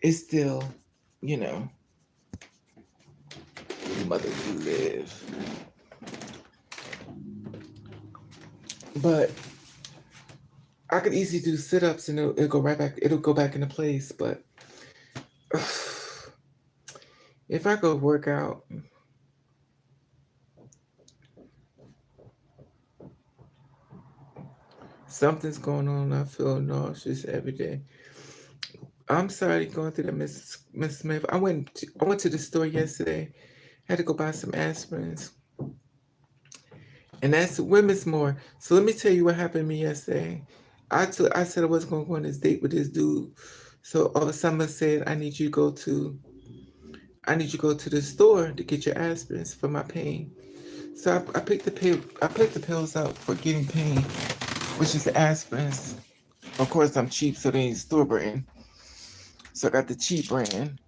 it's still, you know, mother to live. But I could easily do sit ups and it'll go right back. It'll go back into place. But if I go work out, something's going on. I feel nauseous every day. I'm sorry going through that, Miss Smith. I went to the store yesterday. Had to go buy some aspirins. And that's women's more. So let me tell you what happened to me yesterday. I said I wasn't gonna go on this date with this dude. So all of a sudden I said I need you to go to the store to get your aspirins for my pain. So I picked the pills out for getting pain, which is the aspirins. Of course I'm cheap, so they ain't store brand. So I got the cheap brand.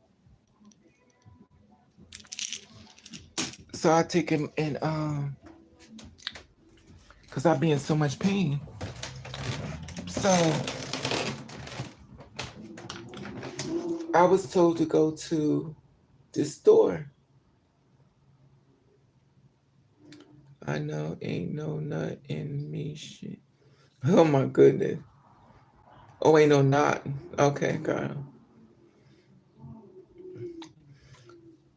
So I take him and cause I be in so much pain. So I was told to go to this store. I know ain't no nut in me shit. Oh my goodness. Oh, ain't no knot. Okay, got him.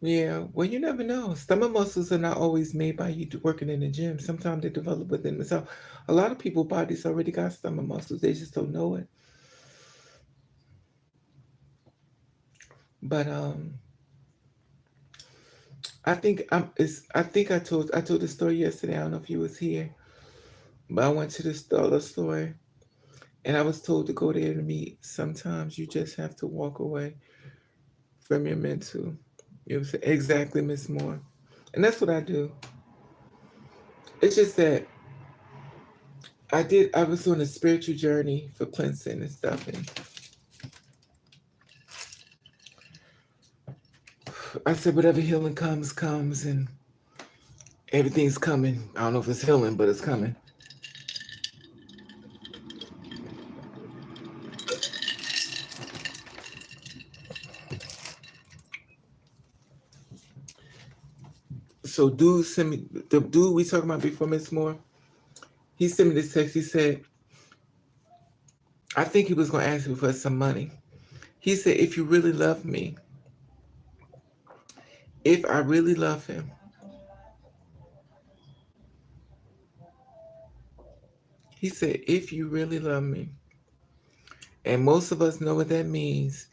Yeah, well, you never know. Stomach muscles are not always made by you working in the gym. Sometimes they develop within themselves. A lot of people' bodies already got stomach muscles. They just don't know it. But I think I told the story yesterday. I don't know if you was here, but I went to the dollar store and I was told to go there to meet. Sometimes you just have to walk away from your mental. You know, exactly, Miss Moore, and that's what I do. It's just that I was on a spiritual journey for cleansing and stuff, and I said whatever healing comes, comes, and everything's coming. I don't know if it's healing, but it's coming. So dude sent me the dude we talking about before, Miss Moore. He sent me this text. He said, I think he was gonna ask me for some money. He said, if you really love me, if I really love him, he said, if you really love me, and most of us know what that means,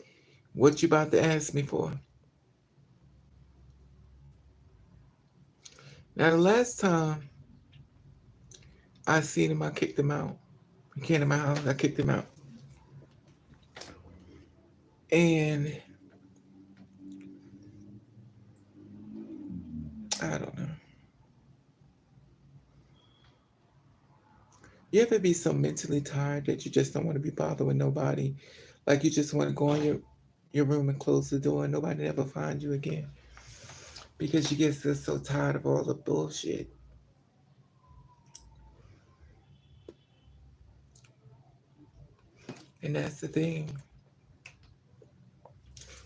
what you about to ask me for. Now the last time I seen him, I kicked him out. He came to my house, I kicked him out. And I don't know. You ever be so mentally tired that you just don't want to be bothered with nobody? Like you just want to go in your room and close the door and nobody ever find you again. Because you get so tired of all the bullshit. And that's the thing.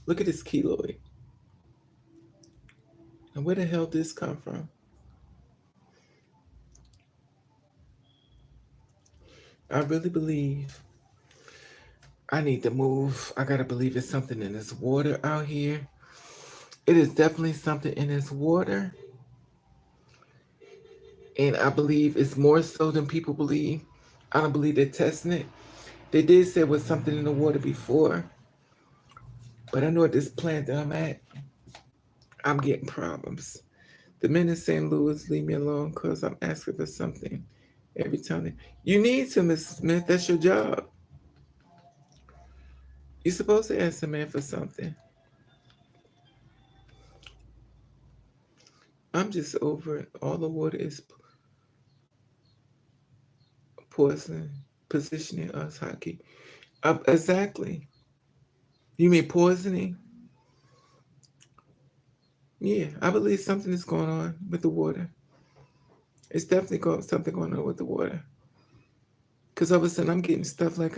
Look at this keloid. And where the hell did this come from? I really believe I need to move. I gotta believe it's something in this water out here. It is definitely something in this water. And I believe it's more so than people believe. I don't believe they're testing it. They did say it was something in the water before, but I know at this plant that I'm at, I'm getting problems. The men in St. Louis leave me alone because I'm asking for something every time. You need to, Miss Smith. That's your job. You're supposed to ask a man for something. I'm just over it. All the water is poison, positioning us, hockey. Exactly. You mean poisoning? Yeah, I believe something is going on with the water. It's definitely something going on with the water. Because all of a sudden I'm getting stuff like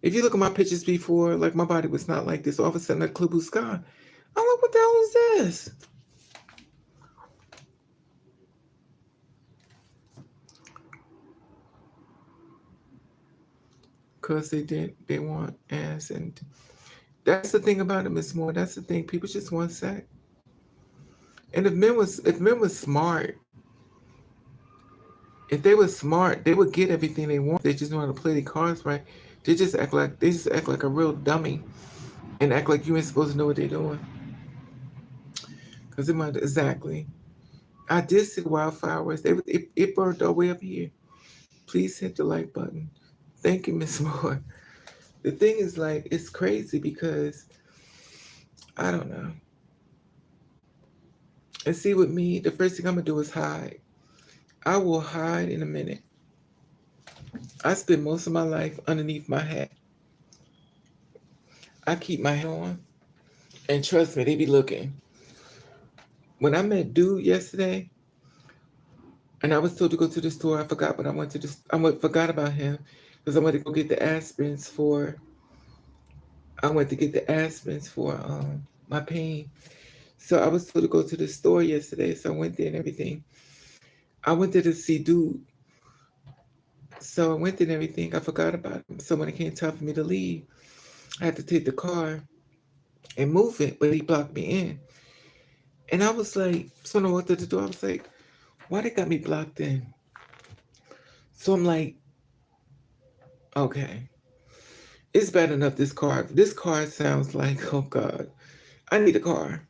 if you look at my pictures before, like my body was not like this. All of a sudden, a clear blue sky. I'm like, what the hell is this? Because they want ass, and that's the thing about it, Miss Moore. That's the thing. People just want sex. And if men was smart, if they were smart, they would get everything they want. They just know how to play their cards right. They just act like a real dummy and act like you ain't supposed to know what they're doing. Cause it might exactly. I did see wildflowers. It burned all the way up here. Please hit the like button. Thank you, Miss Moore. The thing is, like, it's crazy because I don't know. And see, with me, the first thing I'm gonna do is hide. I will hide in a minute. I spend most of my life underneath my hat. I keep my hat on, and trust me, they be looking. When I met Dude yesterday, and I was told to go to the store, I forgot, but forgot about him because I went to go get the aspirins for. I went to get the aspirins for my pain. So I was told to go to the store yesterday, so I went there and everything. I went there to see Dude. So I went there and everything. I forgot about him. So when it came time for me to leave, I had to take the car and move it, but he blocked me in. And I was like, so when I walked to the door, I was like, why they got me blocked in? So I'm like, okay, it's bad enough this car. This car sounds like, oh God, I need a car.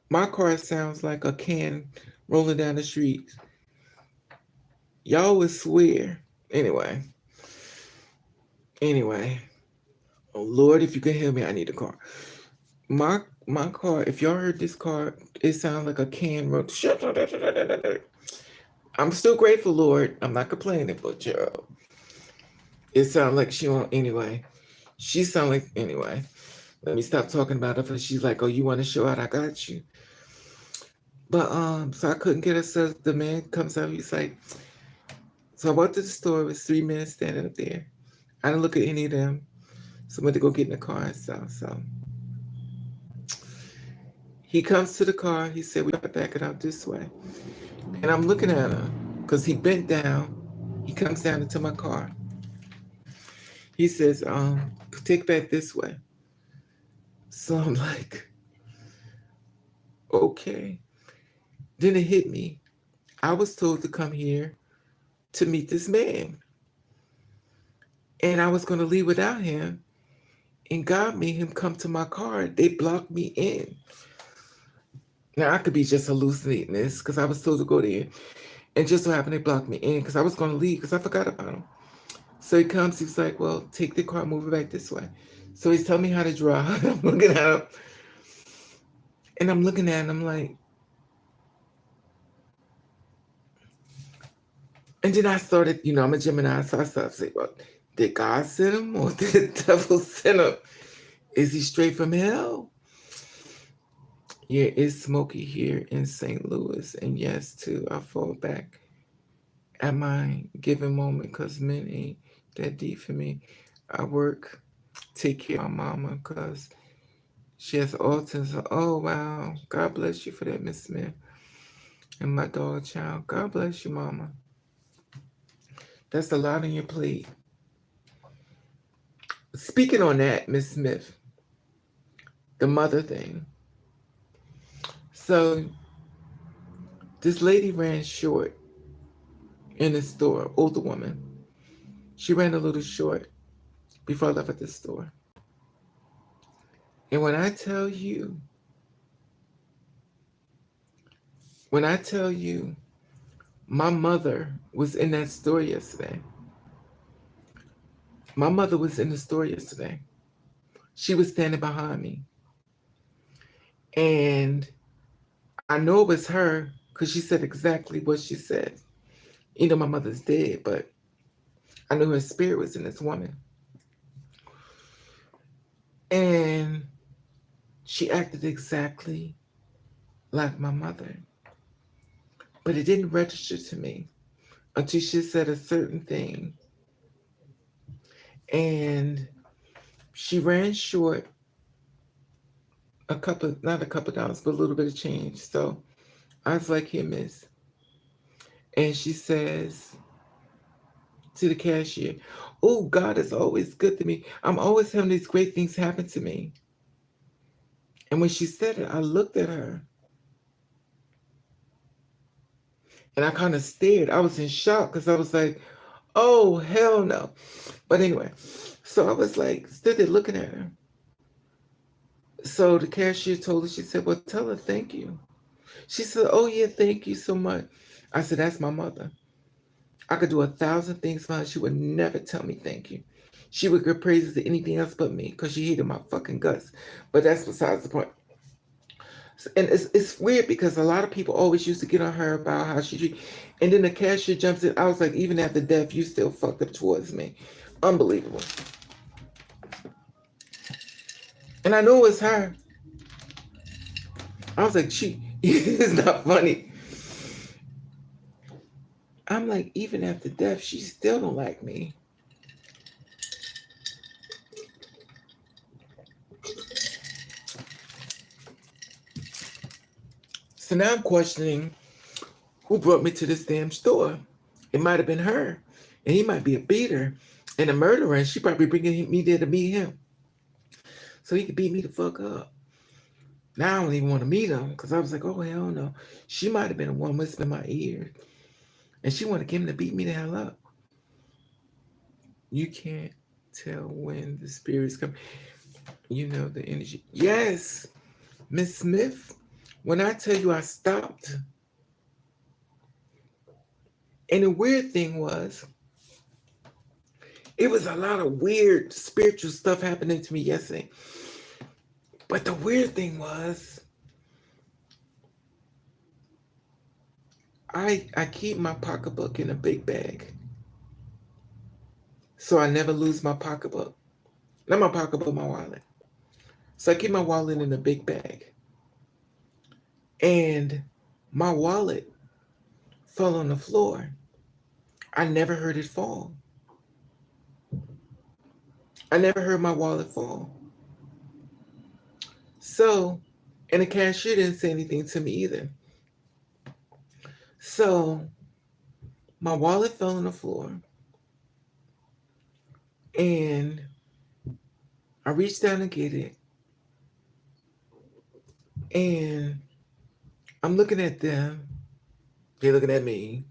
My car sounds like a can rolling down the street. Y'all would swear. Anyway. Oh Lord, if you can hear me, I need a car. My car, if y'all heard this car, it sounds like a can roll. I'm still grateful, Lord. I'm not complaining, but it sounds like she won't anyway. She sound like anyway. Let me stop talking about it. She's like, oh, you want to show out? I got you. But so I couldn't get her. So the man comes up. He's like, so I walked to the store. It was 3 minutes standing up there. I didn't look at any of them. So I went to go get in the car and stuff. So he comes to the car. He said, we got to back it out this way. And I'm looking at him because he bent down. He comes down into my car. He says, take back this way. So I'm like, okay. Then it hit me. I was told to come here to meet this man. And I was going to leave without him. And God made him come to my car. They blocked me in. Now, I could be just hallucinating this because I was told to go there. And just so happened they blocked me in because I was going to leave because I forgot about him. So he comes, he's like, well, take the car, move it back this way. So he's telling me how to drive. I'm looking at him. And I'm looking at him, I'm like, and then I started, I'm a Gemini, so I started saying, well, did God send him or did the devil send him? Is he straight from hell? Yeah, it's smoky here in St. Louis. And yes, too, I fall back at my given moment because men ain't that deep for me. I work, take care of my mama because she has autism. Oh, wow. God bless you for that, Miss Smith. And my dog child. God bless you, mama. That's a lot on your plate. Speaking on that, Miss Smith, the mother thing. So This lady ran short in the store, older woman. She ran a little short before I left at the store. And when I tell you, my mother was in that store yesterday. My mother was in the store yesterday. She was standing behind me. And I know it was her because she said exactly what she said. You know, my mother's dead, but I knew her spirit was in this woman. And she acted exactly like my mother. But it didn't register to me until she said a certain thing. And she ran short not a couple dollars, but a little bit of change. So I was like, here, miss. And she says to the cashier, oh, God is always good to me. I'm always having these great things happen to me. And when she said it, I looked at her and I kind of stared. I was in shock because I was like, oh, hell no. But anyway, so I was like, stood there looking at her. So the cashier told her, she said, well, tell her thank you. She said, oh, yeah, thank you so much. I said, that's my mother. I could do 1,000 things for her. She would never tell me thank you. She would give praises to anything else but me because she hated my fucking guts. But that's besides the point. And it's weird because a lot of people always used to get on her about how she treat. And then the cashier jumps in. I was like, even after death, you still fucked up towards me. Unbelievable. And I know it's her. I was like, it's not funny. I'm like, even after death, she still don't like me. So now I'm questioning who brought me to this damn store. It might have been her. And he might be a beater and a murderer. And she probably bringing me there to meet him. So he could beat me the fuck up. Now I don't even want to meet him because I was like, oh, hell no. She might have been the one whispering in my ear. And she wanted him to beat me the hell up. You can't tell when the spirits come. You know the energy. Yes, Miss Smith. When I tell you I stopped. And the weird thing was, it was a lot of weird spiritual stuff happening to me yesterday. But the weird thing was, I keep my pocketbook in a big bag. So I never lose my pocketbook. Not my pocketbook, my wallet. So I keep my wallet in a big bag. And my wallet fell on the floor. I never heard it fall. I never heard my wallet fall. So, and the cashier didn't say anything to me either. So, my wallet fell on the floor. And I reached down to get it. And I'm looking at them. They're looking at me.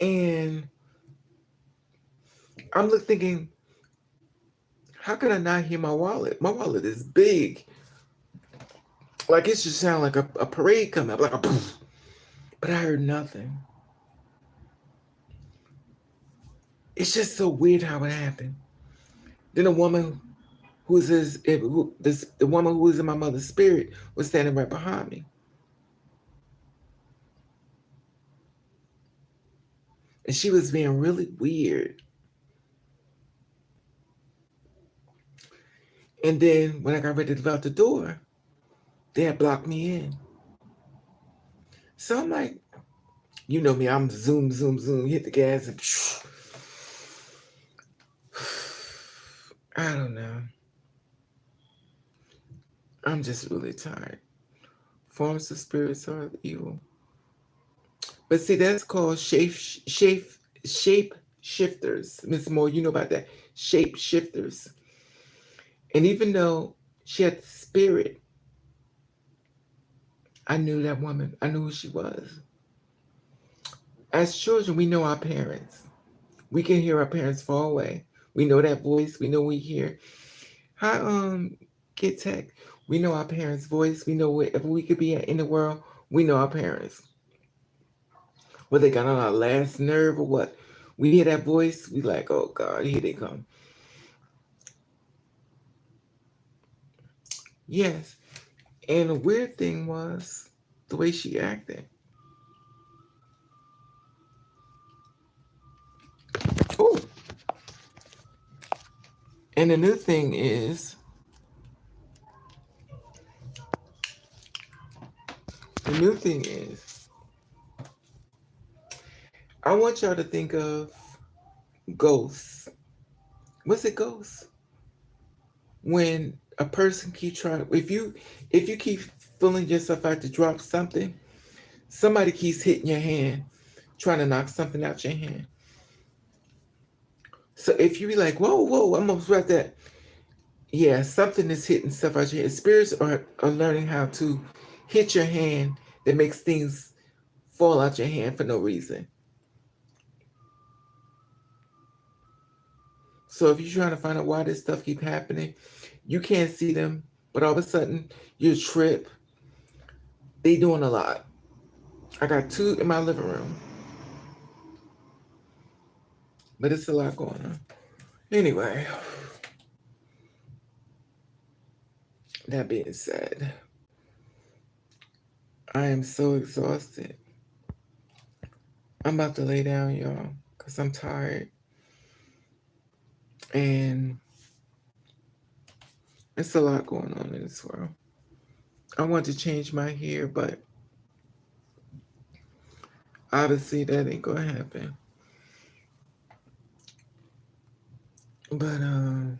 And I'm thinking, how could I not hear my wallet? My wallet is big. Like it should sound like a parade coming up, like a poof. But I heard nothing. It's just so weird how it happened. Then a woman the woman who was in my mother's spirit was standing right behind me. And she was being really weird. And then when I got ready to go out the door, they had blocked me in. So I'm like, you know me, I'm zoom, zoom, zoom, hit the gas and I don't know. I'm just really tired. Forms of spirits are evil. But see, that's called shape shifters. Miss Moore, you know about that. Shape shifters. And even though she had the spirit, I knew that woman. I knew who she was. As children, we know our parents. We can hear our parents far away. We know that voice. We know we hear. Hi, Kid Tech. We know our parents' voice. We know wherever we could be at in the world. We know our parents. Whether they got on our last nerve or what. We hear that voice. We like, oh God, here they come. Yes. And the weird thing was the way she acted. Oh. And the new thing is, the new thing is, I want y'all to think of ghosts. What's it, ghosts? When a person keep trying, if you keep feeling yourself out to drop something, somebody keeps hitting your hand, trying to knock something out your hand. So if you be like, whoa, whoa, I'm almost about that. Yeah, something is hitting stuff out your hand. Spirits are learning how to hit your hand that makes things fall out your hand for no reason. So if you're trying to find out why this stuff keep happening, you can't see them, but all of a sudden you trip. They doing a lot. I got two in my living room, but it's a lot going on. Anyway, that being said, I am so exhausted. I'm about to lay down, y'all, because I'm tired. And it's a lot going on in this world. I want to change my hair, but obviously that ain't gonna happen. But I'm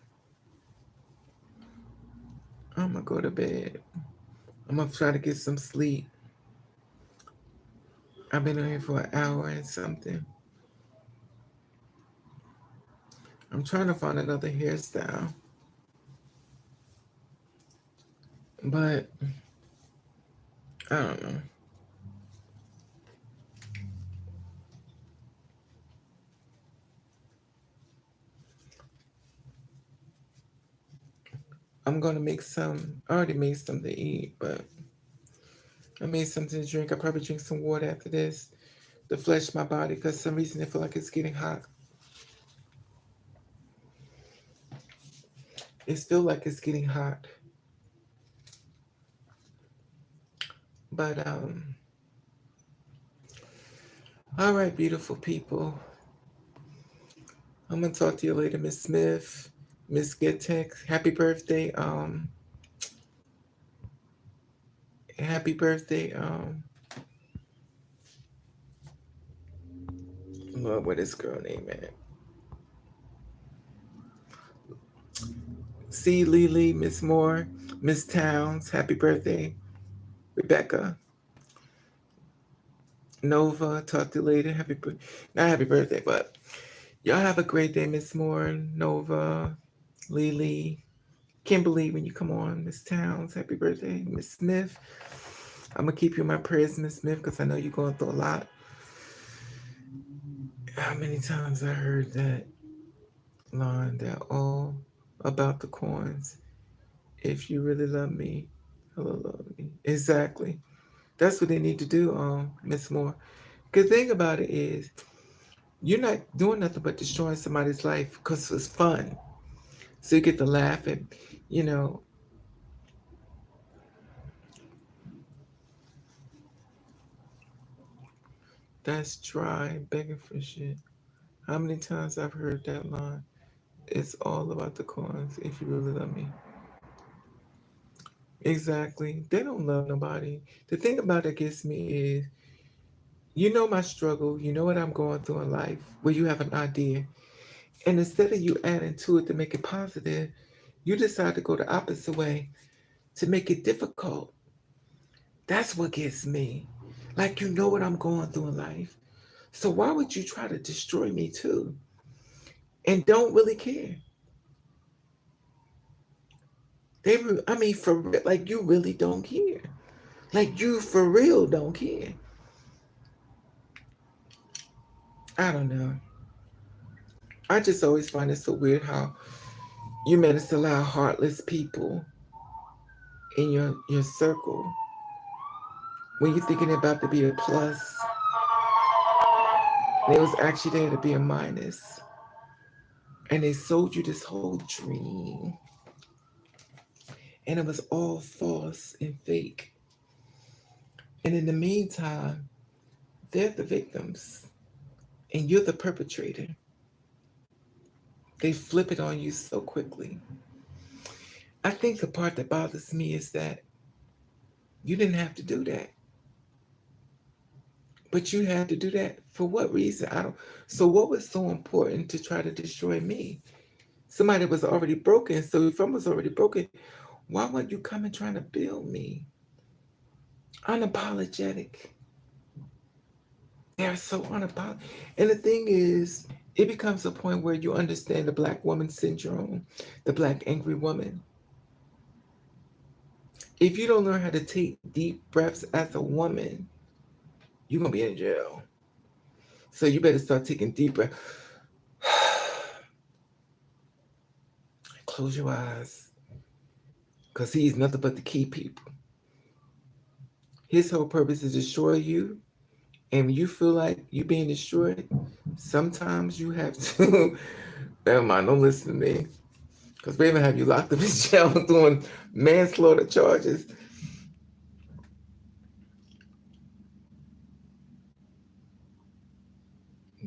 gonna go to bed. I'm gonna try to get some sleep. I've been on here for an hour and something. I'm trying to find another hairstyle. But I don't know. I'm gonna make some. I already made something to eat, but I made something to drink. I'll probably drink some water after this to flush my body because some reason I feel like it's getting hot. It feels like it's getting hot. But all right, beautiful people. I'm gonna talk to you later, Miss Smith, Miss Getex. Happy birthday, happy birthday, Lord, what is girl name at? C. Lily, Miss Moore, Miss Towns. Happy birthday, Rebecca. Nova, talk to you later. Not happy birthday, but y'all have a great day, Miss Moore, Nova, Lily, Kimberly, when you come on, Miss Towns, happy birthday, Miss Smith. I'm gonna keep you in my prayers, Miss Smith, because I know you're going through a lot. How many times I heard that line, that all about the coins. If you really love me, hello, love me. Exactly. That's what they need to do, Miss Moore. Good thing about it is you're not doing nothing but destroying somebody's life because it's fun. So you get to laugh and, you know, that's dry, begging for shit. How many times I've heard that line? It's all about the coins if you really love me. Exactly. They don't love nobody. The thing about it gets me is, you know my struggle, you know what I'm going through in life, where you have an idea. And instead of you adding to it to make it positive, you decide to go the opposite way to make it difficult. That's what gets me. Like, you know what I'm going through in life. So why would you try to destroy me too? And don't really care. I mean, for real, like you really don't care. Like you for real don't care. I don't know. I just always find it so weird how you manage to allow heartless people in your circle when you're thinking about to be a plus, and it was actually there to be a minus. And they sold you this whole dream. And it was all false and fake. And in the meantime, they're the victims. And you're the perpetrator. They flip it on you so quickly. I think the part that bothers me is that you didn't have to do that. But you had to do that for what reason? I don't. So what was so important to try to destroy me? Somebody was already broken. So if I was already broken, why weren't you coming trying to build me? Unapologetic. They're so unapologetic. And the thing is, it becomes a point where you understand the black woman syndrome, the black angry woman. If you don't learn how to take deep breaths as a woman, you're going to be in jail. So you better start taking deep breaths. Close your eyes. Because he's nothing but the key people. His whole purpose is to destroy you. And when you feel like you're being destroyed, sometimes you have to, never mind, don't listen to me. Because they even have you locked up in jail doing manslaughter charges.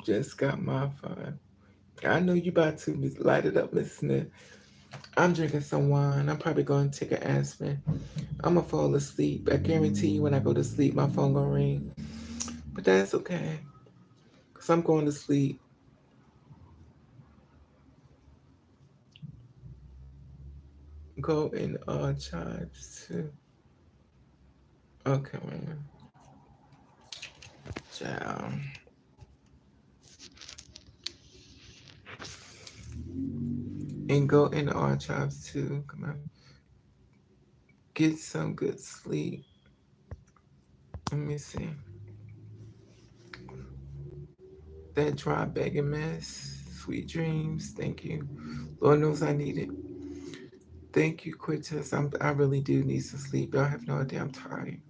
Just got my fun. I know you about to light it up, Miss Smith. I'm drinking some wine. I'm probably going to take an aspirin. I'm going to fall asleep. I guarantee you when I go to sleep, my phone going to ring. But that's okay. Because I'm going to sleep. Go in archives too. Okay, man. Ciao. And go in the archives too. Come on. Get some good sleep. Let me see. That dry begging mess. Sweet dreams. Thank you. Lord knows I need it. Thank you, Quintus. I really do need some sleep. Y'all have no idea. I'm tired.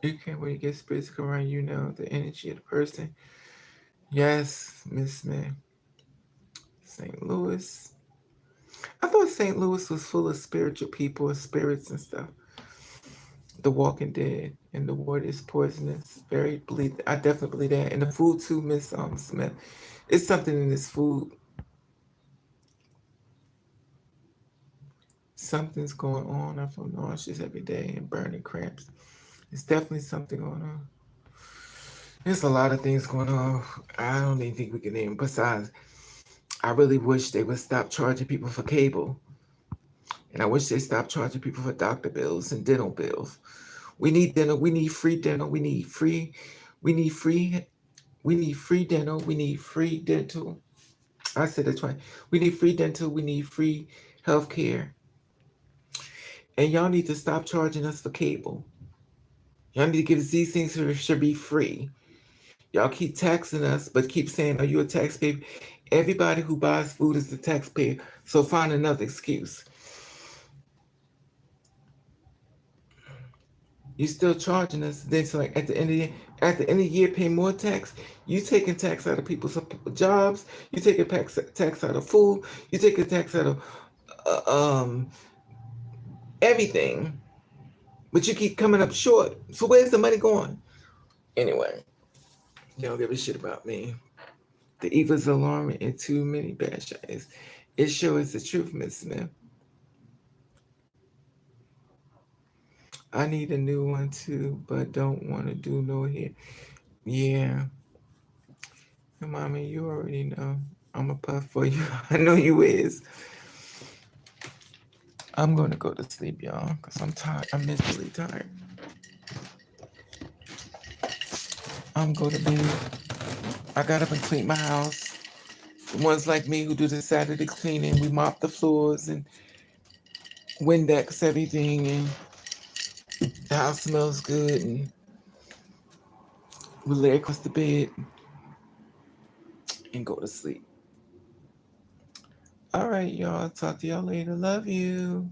You can't wait to get spirits come around. You know the energy of the person. Yes, Miss Smith. St. Louis. I thought St. Louis was full of spiritual people, spirits and stuff. The Walking Dead, and the water is poisonous. Very believe. I definitely believe that. And the food too, Miss Smith. It's something in this food. Something's going on. I feel nauseous every day and burning cramps. It's definitely something going on. There's a lot of things going on. I don't even think we can name. Besides, I really wish they would stop charging people for cable. And I wish they stopped charging people for doctor bills and dental bills. We need dental. We need free dental. We need free dental. We need free dental. I said that's right. We need free dental. We need free health care. And y'all need to stop charging us for cable. Y'all need to give us these things should be free. Y'all keep taxing us, but keep saying, are you a taxpayer? Everybody who buys food is a taxpayer. So find another excuse. You're still charging us. Then so like at the end of the year, pay more tax. You taking tax out of people's jobs. You taking tax out of food. You taking tax out of everything. But you keep coming up short. So where's the money going? Anyway, they don't give a shit about me. The evil's alarming and too many bad shows. It shows the truth, Miss Smith. I need a new one too, but don't want to do no hair. Yeah. Mommy, you already know. I'm a puff for you. I know you is. I'm going to go to sleep, y'all, because I'm tired. I'm mentally tired. I'm going to bed. I got up and cleaned my house. The ones like me who do the Saturday cleaning, we mop the floors and Windex everything, and the house smells good. And we'll lay across the bed and go to sleep. All right, y'all. Talk to y'all later. Love you.